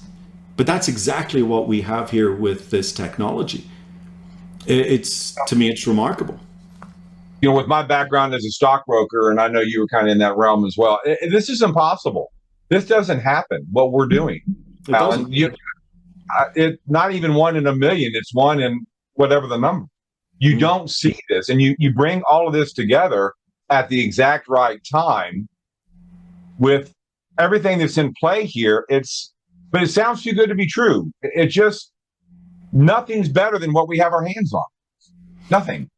But that's exactly what we have here with this technology. To me, it's remarkable. With my background as a stockbroker, and I know you were kind of in that realm as well, this is impossible. This doesn't happen, what we're doing. Alan, it's not even 1 in a million. It's 1 in whatever the number. You don't see this. And you bring all of this together at the exact right time with everything that's in play here. But it sounds too good to be true. Nothing's better than what we have our hands on. Nothing.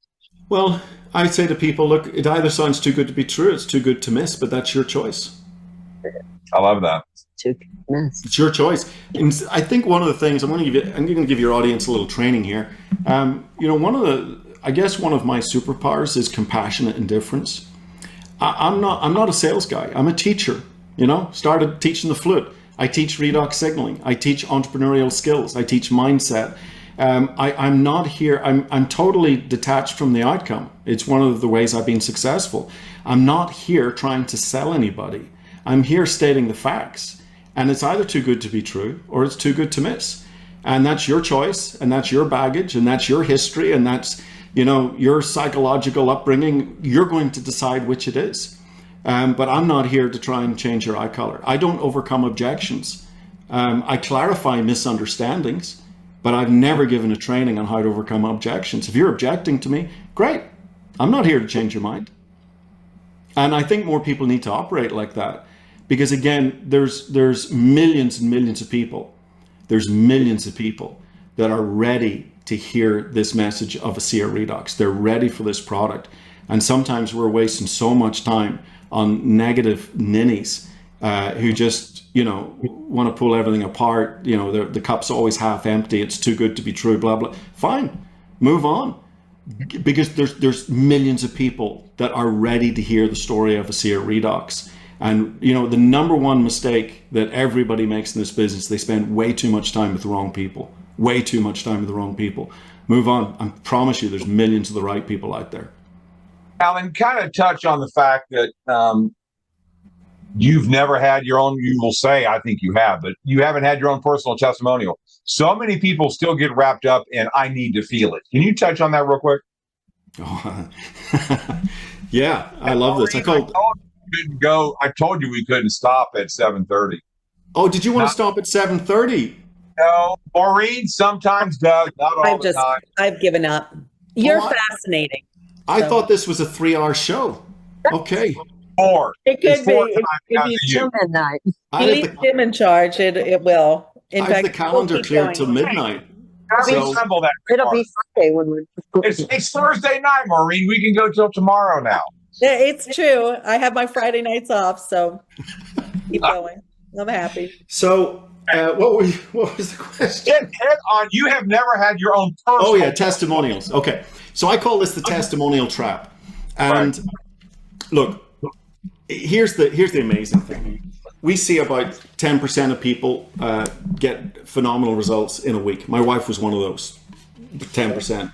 Well, I say to people, look, it either sounds too good to be true, it's too good to miss, but that's your choice. I love that. Too good to miss. It's your choice. And I think one of the things, I'm going to give your audience a little training here. One of my superpowers is compassionate indifference. I'm not a sales guy. I'm a teacher. Started teaching the flute. I teach redox signaling. I teach entrepreneurial skills. I teach mindset. I'm not here. I'm totally detached from the outcome. It's one of the ways I've been successful. I'm not here trying to sell anybody. I'm here stating the facts. And it's either too good to be true or it's too good to miss. And that's your choice, and that's your baggage, and that's your history, and that's your psychological upbringing. You're going to decide which it is. But I'm not here to try and change your eye color. I don't overcome objections. I clarify misunderstandings, but I've never given a training on how to overcome objections. If you're objecting to me, great. I'm not here to change your mind. And I think more people need to operate like that, because again, there's millions and millions of people. There's millions of people that are ready to hear this message of ASEA Redox. They're ready for this product. And sometimes we're wasting so much time on negative ninnies who just, want to pull everything apart. The cup's always half empty. It's too good to be true, blah, blah. Fine, move on. Because there's millions of people that are ready to hear the story of ASEA Redox. And, the number one mistake that everybody makes in this business, they spend way too much time with the wrong people. Way too much time with the wrong people. Move on. I promise you there's millions of the right people out there. Alan, kind of touch on the fact that you've never had your own, you will say, I think you have, but you haven't had your own personal testimonial. So many people still get wrapped up in, I need to feel it. Can you touch on that real quick? Oh, yeah, I love this. I told you we couldn't stop at 7:30. Oh, did you want to stop at 7:30? No, Maureen sometimes does, not all the time. I've given up. You're Well, fascinating. I So- thought this was a 3-hour show. Okay. Four. It It's could four be. times If down you to you. till midnight. I You have leave the, Jim in charge. It will. In I have fact, the calendar we'll keep cleared going. till midnight. Don't So- resemble that. It'll be Friday when we're. It's Thursday night, Maureen. We can go till tomorrow now. Yeah, it's true. I have my Friday nights off, so keep going. I'm happy. So, what was the question? Hit on. You have never had your own personal. Oh yeah, testimonials. Okay, so I call this the testimonial trap. And look, here's the amazing thing. We see about 10% of people get phenomenal results in a week. My wife was one of those 10%.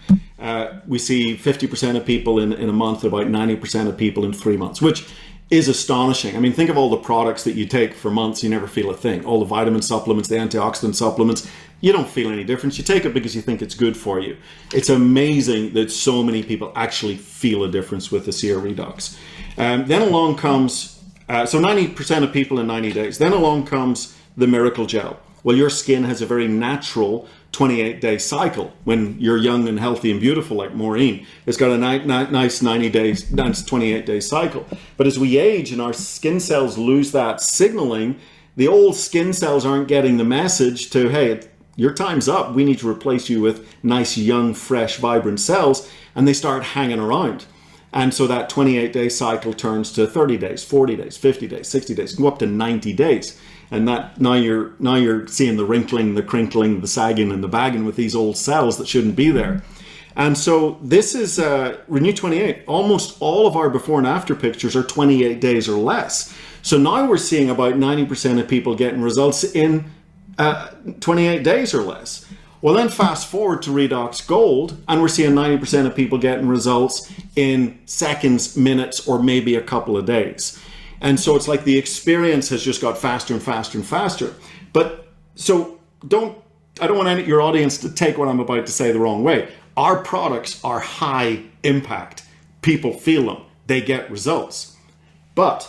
We see 50% of people in a month, about 90% of people in 3 months, which is astonishing. I mean, think of all the products that you take for months, you never feel a thing. All the vitamin supplements, the antioxidant supplements, you don't feel any difference. You take it because you think it's good for you. It's amazing that so many people actually feel a difference with the Seer Redux. Then along comes, so 90% of people in 90 days. Then along comes the Miracle Gel. Well, your skin has a very natural 28-day cycle. When you're young and healthy and beautiful like Maureen, it's got a nice 28-day cycle. But as we age and our skin cells lose that signaling, the old skin cells aren't getting the message to, hey, your time's up. We need to replace you with nice, young, fresh, vibrant cells. And they start hanging around. And so that 28-day cycle turns to 30 days, 40 days, 50 days, 60 days, go up to 90 days. And that now you're seeing the wrinkling, the crinkling, the sagging, and the bagging with these old cells that shouldn't be there. And so this is Renew 28. Almost all of our before and after pictures are 28 days or less. So now we're seeing about 90% of people getting results in 28 days or less. Well, then fast forward to Redox Gold, and we're seeing 90% of people getting results in seconds, minutes, or maybe a couple of days. And so it's like the experience has just got faster and faster and faster. But so I don't want your audience to take what I'm about to say the wrong way. Our products are high impact. People feel them. They get results. But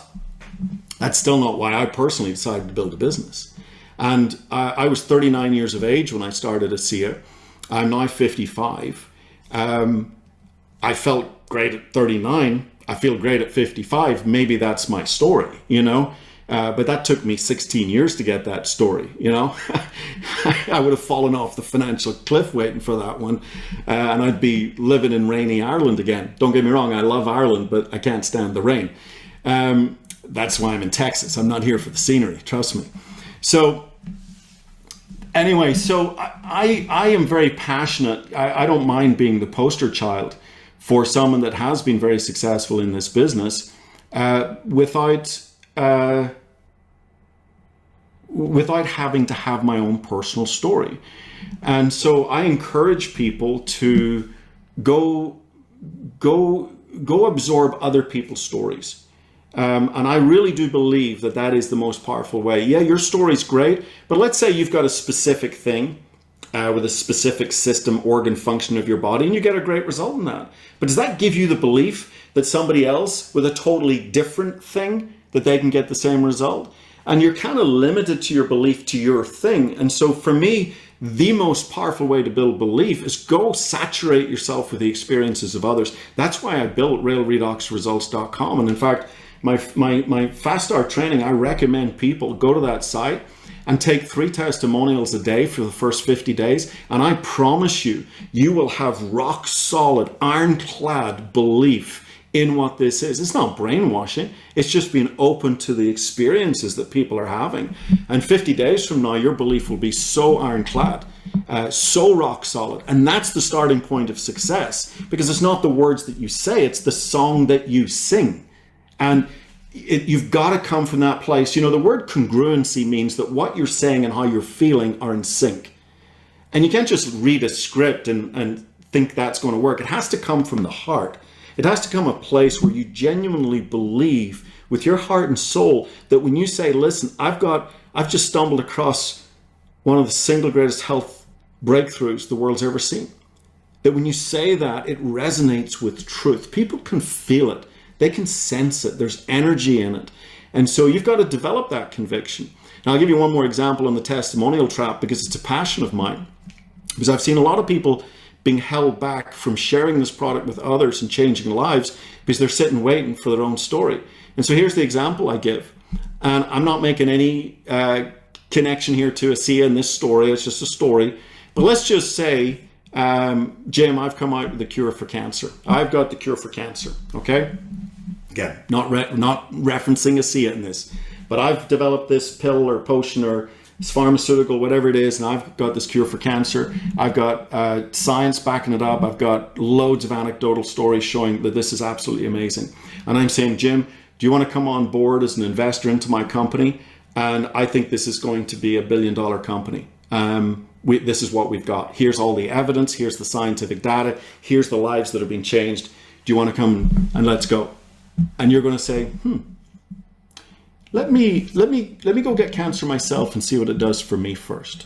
that's still not why I personally decided to build a business. And I was 39 years of age when I started ASEA. I'm now 55. I felt great at 39. I feel great at 55. Maybe that's my story, you know? But that took me 16 years to get that story, you know? I would have fallen off the financial cliff waiting for that one. And I'd be living in rainy Ireland again. Don't get me wrong, I love Ireland, but I can't stand the rain. That's why I'm in Texas. I'm not here for the scenery, trust me. So anyway, so I am very passionate. I don't mind being the poster child for someone that has been very successful in this business without having to have my own personal story. And so I encourage people to go absorb other people's stories. And I really do believe that that is the most powerful way. Yeah, your story's great, but let's say you've got a specific thing with a specific system, organ, function of your body, and you get a great result in that. But does that give you the belief that somebody else with a totally different thing, that they can get the same result? And you're kind of limited to your belief to your thing. And so for me, the most powerful way to build belief is go saturate yourself with the experiences of others. That's why I built RealRedoxResults.com. And in fact, my Fast Start training, I recommend people go to that site and take 3 testimonials a day for the first 50 days. And I promise you, you will have rock solid, ironclad belief in what this is. It's not brainwashing. It's just being open to the experiences that people are having. And 50 days from now, your belief will be so ironclad, so rock solid. And that's the starting point of success, because it's not the words that you say, it's the song that you sing. And you've got to come from that place. You know, the word congruency means that what you're saying and how you're feeling are in sync. And you can't just read a script and think that's going to work. It has to come from the heart. It has to come a place where you genuinely believe with your heart and soul that when you say, listen, I've just stumbled across one of the single greatest health breakthroughs the world's ever seen. That when you say that, it resonates with truth. People can feel it. They can sense it. There's energy in it. And so you've got to develop that conviction. Now, I'll give you one more example on the testimonial trap because it's a passion of mine. Because I've seen a lot of people being held back from sharing this product with others and changing lives because they're sitting waiting for their own story. And so here's the example I give. And I'm not making any connection here to ASEA in this story. It's just a story. But let's just say, Jim, I've come out with the cure for cancer. I've got the cure for cancer, okay? Again, not referencing ASEA in this. But I've developed this pill or potion or pharmaceutical, whatever it is, and I've got this cure for cancer. I've got science backing it up. I've got loads of anecdotal stories showing that this is absolutely amazing. And I'm saying, Jim, do you want to come on board as an investor into my company? And I think this is going to be $1 billion company. This is what we've got. Here's all the evidence. Here's the scientific data. Here's the lives that have been changed. Do you want to come and let's go? And you're going to say, let me go get cancer myself and see what it does for me first.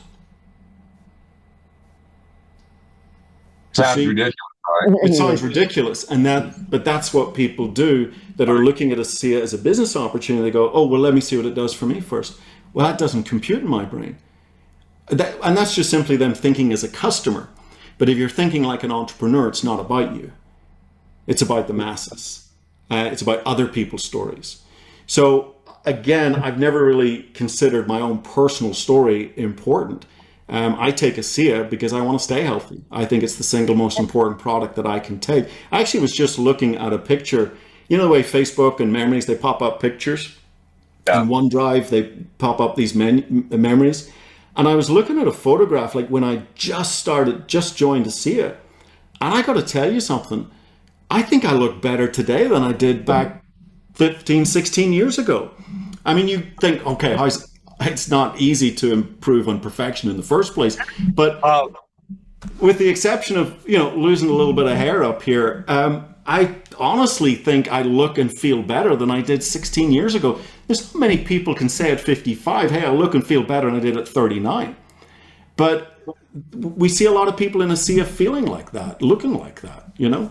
Sounds ridiculous, right? It sounds ridiculous, but that's what people do that are looking at ASEA as a business opportunity. They go, oh, well, let me see what it does for me first. Well, that doesn't compute in my brain. And that's just simply them thinking as a customer. But if you're thinking like an entrepreneur, it's not about you. It's about the masses. It's about other people's stories. So again, I've never really considered my own personal story important. I take ASEA because I want to stay healthy. I think it's the single most important product that I can take. I actually was just looking at a picture. You know the way Facebook and memories, they pop up pictures? Yeah. In OneDrive, they pop up these memories. And I was looking at a photograph like when I just joined ASEA. And I got to tell you something. I think I look better today than I did back 15, 16 years ago. I mean, you think, okay, it's not easy to improve on perfection in the first place, but with the exception of, losing a little bit of hair up here, I honestly think I look and feel better than I did 16 years ago. There's not many people can say at 55, hey, I look and feel better than I did at 39. But we see a lot of people in ASEA feeling like that, looking like that, Yeah.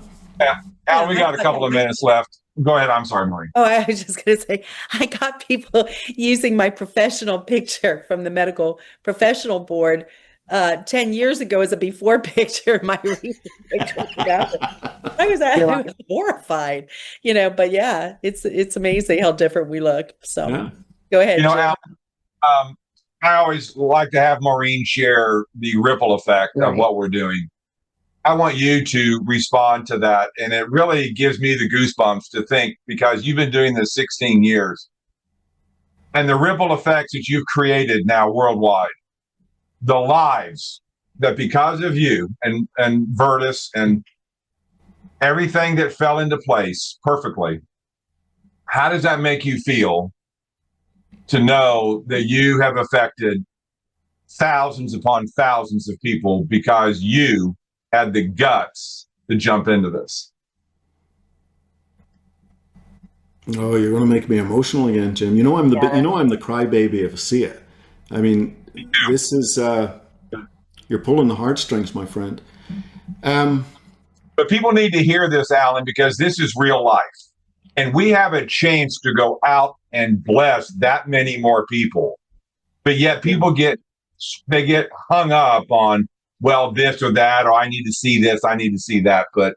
Al, we got a couple of minutes left. Go ahead. I'm sorry, Maureen. Oh, I was just going to say, I got people using my professional picture from the medical professional board 10 years ago as a before picture. My recent picture. I was horrified, but yeah, it's amazing how different we look. So yeah. Go ahead. Al, I always like to have Maureen share the ripple effect of what we're doing. I want you to respond to that. And it really gives me the goosebumps to think, because you've been doing this 16 years and the ripple effects that you've created now worldwide, the lives that because of you and Virtus and everything that fell into place perfectly, how does that make you feel to know that you have affected thousands upon thousands of people because you had the guts to jump into this? Oh, you're going to make me emotional again, Jim. I'm the crybaby of ASEA. I mean, this is you're pulling the heartstrings, my friend. But people need to hear this, Alan, because this is real life, and we have a chance to go out and bless that many more people. But yet, people get hung up on, well, this or that, or I need to see this, I need to see that. But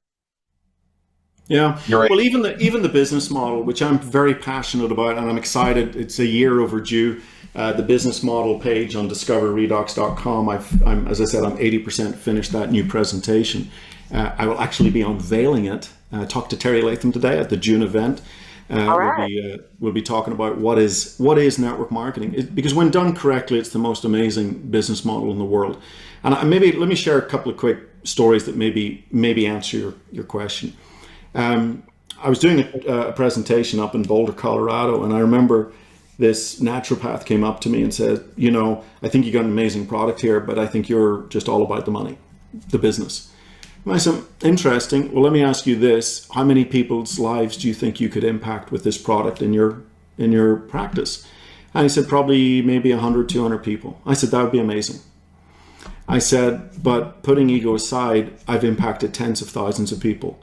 yeah, right. Well, even the business model, which I'm very passionate about, and I'm excited. It's a year overdue. The business model page on discoverredox.com. I'm, as I said, I'm 80% finished that new presentation. I will actually be unveiling it. Talk to Terry Latham today at the June event. We'll be talking about what is network marketing, because when done correctly, it's the most amazing business model in the world. And let me share a couple of quick stories that maybe answer your question. I was doing a presentation up in Boulder, Colorado, and I remember this naturopath came up to me and said, I think you got an amazing product here, but I think you're just all about the money, the business. And I said, interesting. Well, let me ask you this. How many people's lives do you think you could impact with this product in your practice? And he said, probably maybe 100, 200 people. I said, that would be amazing. I said, but putting ego aside, I've impacted tens of thousands of people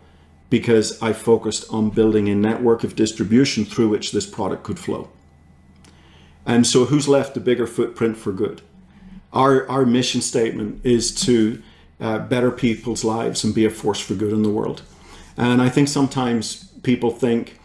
because I focused on building a network of distribution through which this product could flow. And so who's left a bigger footprint for good? Our mission statement is to better people's lives and be a force for good in the world. And I think sometimes people think,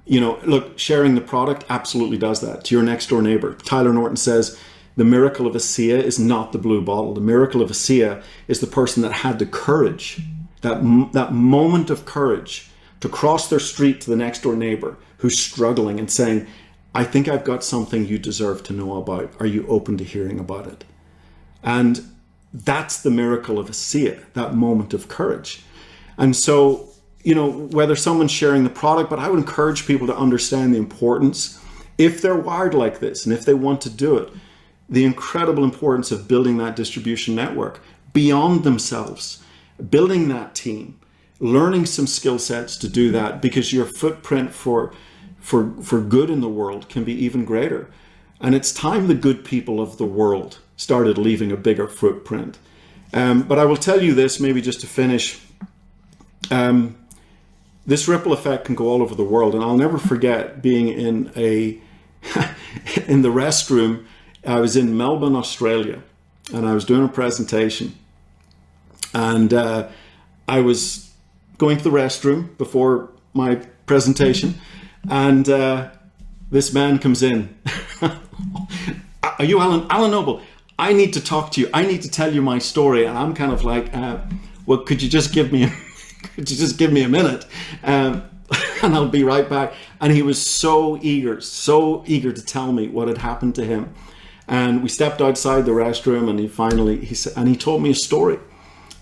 look, sharing the product absolutely does that to your next door neighbor. Tyler Norton says, the miracle of ASEA is not the blue bottle. The miracle of ASEA is the person that had the courage, that moment of courage to cross their street to the next door neighbor who's struggling and saying, I think I've got something you deserve to know about. Are you open to hearing about it? And that's the miracle of ASEA, that moment of courage. And so, whether someone's sharing the product, but I would encourage people to understand the importance, if they're wired like this and if they want to do it, the incredible importance of building that distribution network beyond themselves, building that team, learning some skill sets to do that, because your footprint for good in the world can be even greater. And it's time the good people of the world started leaving a bigger footprint. But I will tell you this, maybe just to finish, this ripple effect can go all over the world. And I'll never forget being in in the restroom. I was in Melbourne, Australia, and I was doing a presentation. And I was going to the restroom before my presentation, and this man comes in. Are you Alan Noble? I need to talk to you. I need to tell you my story. And I'm kind of like, well, could you just give me a minute? And I'll be right back. And he was so eager to tell me what had happened to him. And we stepped outside the restroom, and he told me a story.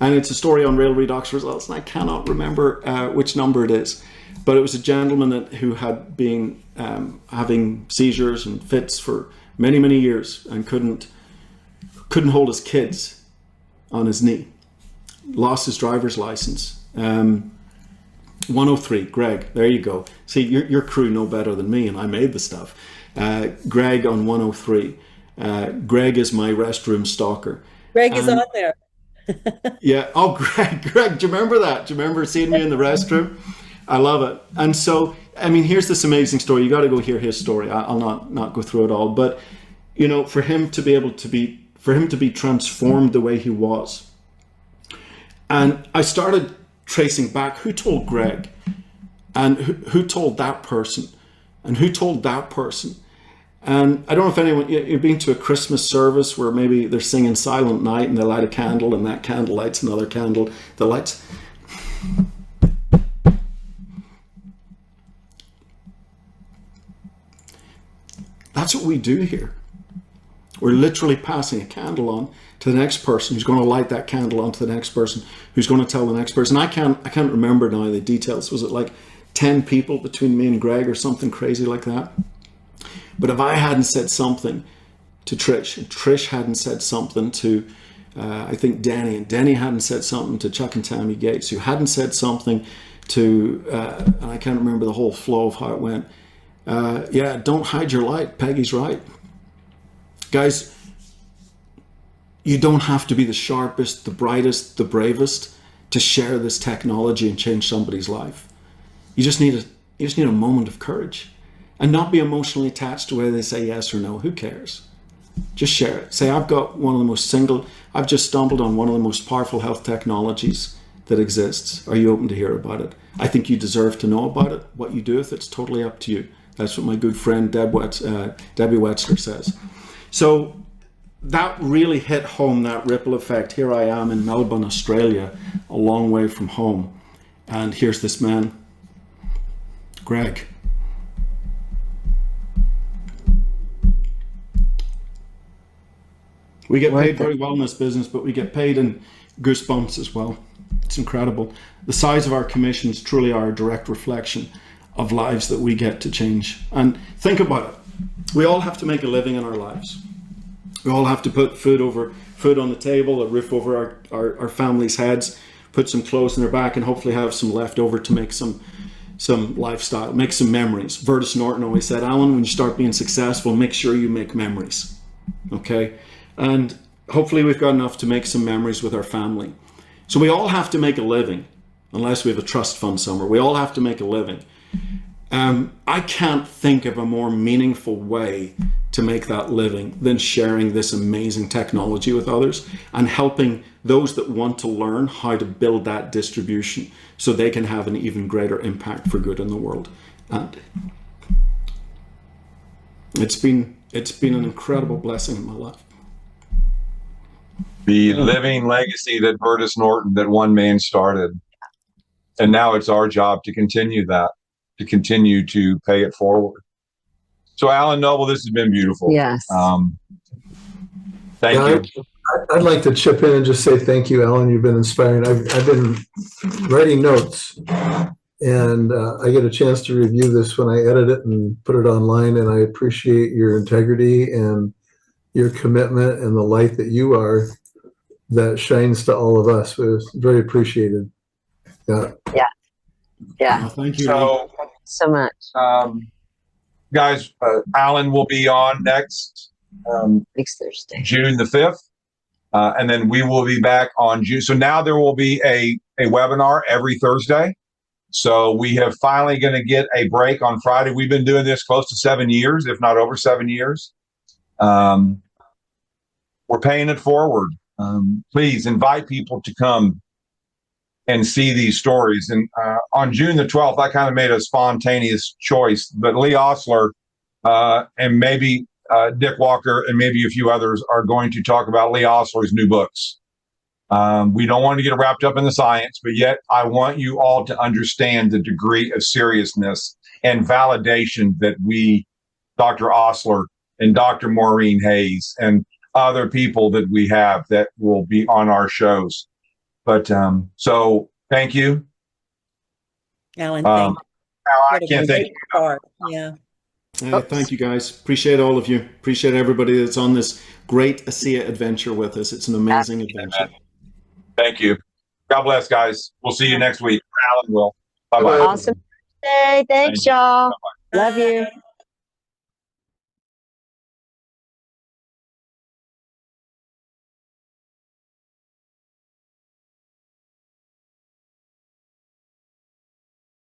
And it's a story on Rail Redox results, and I cannot remember which number it is. But it was a gentleman who had been having seizures and fits for many, many years and couldn't hold his kids on his knee. Lost his driver's license. 103, Greg, there you go. See, your crew know better than me, and I made the stuff. Greg on 103. Greg is my restroom stalker. Greg is on there. Yeah. Oh, Greg, do you remember that? Do you remember seeing me in the restroom? I love it. And so, I mean, here's this amazing story. You got to go hear his story. I'll not go through it all, but for him to be transformed the way he was. And I started tracing back who told Greg, and who told that person, and who told that person. And I don't know if anyone, you've been to a Christmas service where maybe they're singing Silent Night and they light a candle and that candle lights another candle that lights. That's what we do here. We're literally passing a candle on to the next person who's going to light that candle on to the next person who's going to tell the next person. I can't remember now the details. Was it like 10 people between me and Greg or something crazy like that? But if I hadn't said something to Trish, and Trish hadn't said something to, I think Denny, and Denny hadn't said something to Chuck and Tammy Gates, who hadn't said something to, and I can't remember the whole flow of how it went. Yeah, don't hide your light. Peggy's right. Guys, you don't have to be the sharpest, the brightest, the bravest to share this technology and change somebody's life. You just need a moment of courage. And not be emotionally attached to whether they say yes or no. Who cares? Just share it. Say, I've just stumbled on one of the most powerful health technologies that exists. Are you open to hear about it? I think you deserve to know about it. What you do with it's totally up to you. That's what my good friend Debbie Wetzler says. So that really hit home, that ripple effect. Here I am in Melbourne, Australia, a long way from home. And here's this man, Greg. We get paid very well in this business, but we get paid in goosebumps as well. It's incredible. The size of our commissions truly are a direct reflection of lives that we get to change. And think about it. We all have to make a living in our lives. We all have to put food on the table, a roof over our families' heads, put some clothes in their back, and hopefully have some left over to make some lifestyle, make some memories. Vertus Norton always said, Alan, when you start being successful, make sure you make memories. Okay? And hopefully we've got enough to make some memories with our family. So we all have to make a living, unless we have a trust fund somewhere. We all have to make a living. I can't think of a more meaningful way to make that living than sharing this amazing technology with others and helping those that want to learn how to build that distribution so they can have an even greater impact for good in the world. And it's been an incredible blessing in my life. The living legacy that Burtis Norton, that one man started. And now it's our job to continue that, to continue to pay it forward. So Alan Noble, this has been beautiful. Yes. Thank you. I'd like to chip in and just say thank you, Alan. You've been inspiring. I've been writing notes, and I get a chance to review this when I edit it and put it online, and I appreciate your integrity and your commitment and the light that you are that shines to all of us. It was very appreciated. Yeah. Yeah. Thank you. So, So much. guys, Alan will be on next Next Thursday. June the 5th. And then we will be back on June. So now there will be a webinar every Thursday. So we have finally going to get a break on Friday. We've been doing this close to 7 years, if not over 7 years. We're paying it forward. Please invite people to come and see these stories. And on June the 12th, I kind of made a spontaneous choice, but Lee Osler and maybe Dick Walker and maybe a few others are going to talk about Lee Osler's new books. We don't want to get wrapped up in the science, but yet I want you all to understand the degree of seriousness and validation that we, Dr. Osler and Dr. Maureen Hayes and other people that we have that will be on our shows. But so thank you. Alan, thank you. I What a can't thank great start. Yeah. Thank you, guys. Appreciate all of you. Appreciate everybody that's on this great ASEA adventure with us. It's an amazing adventure. Thank you. God bless, guys. We'll see you next week. Alan will. Bye-bye. Awesome day. Thanks, y'all. Love you. Bye.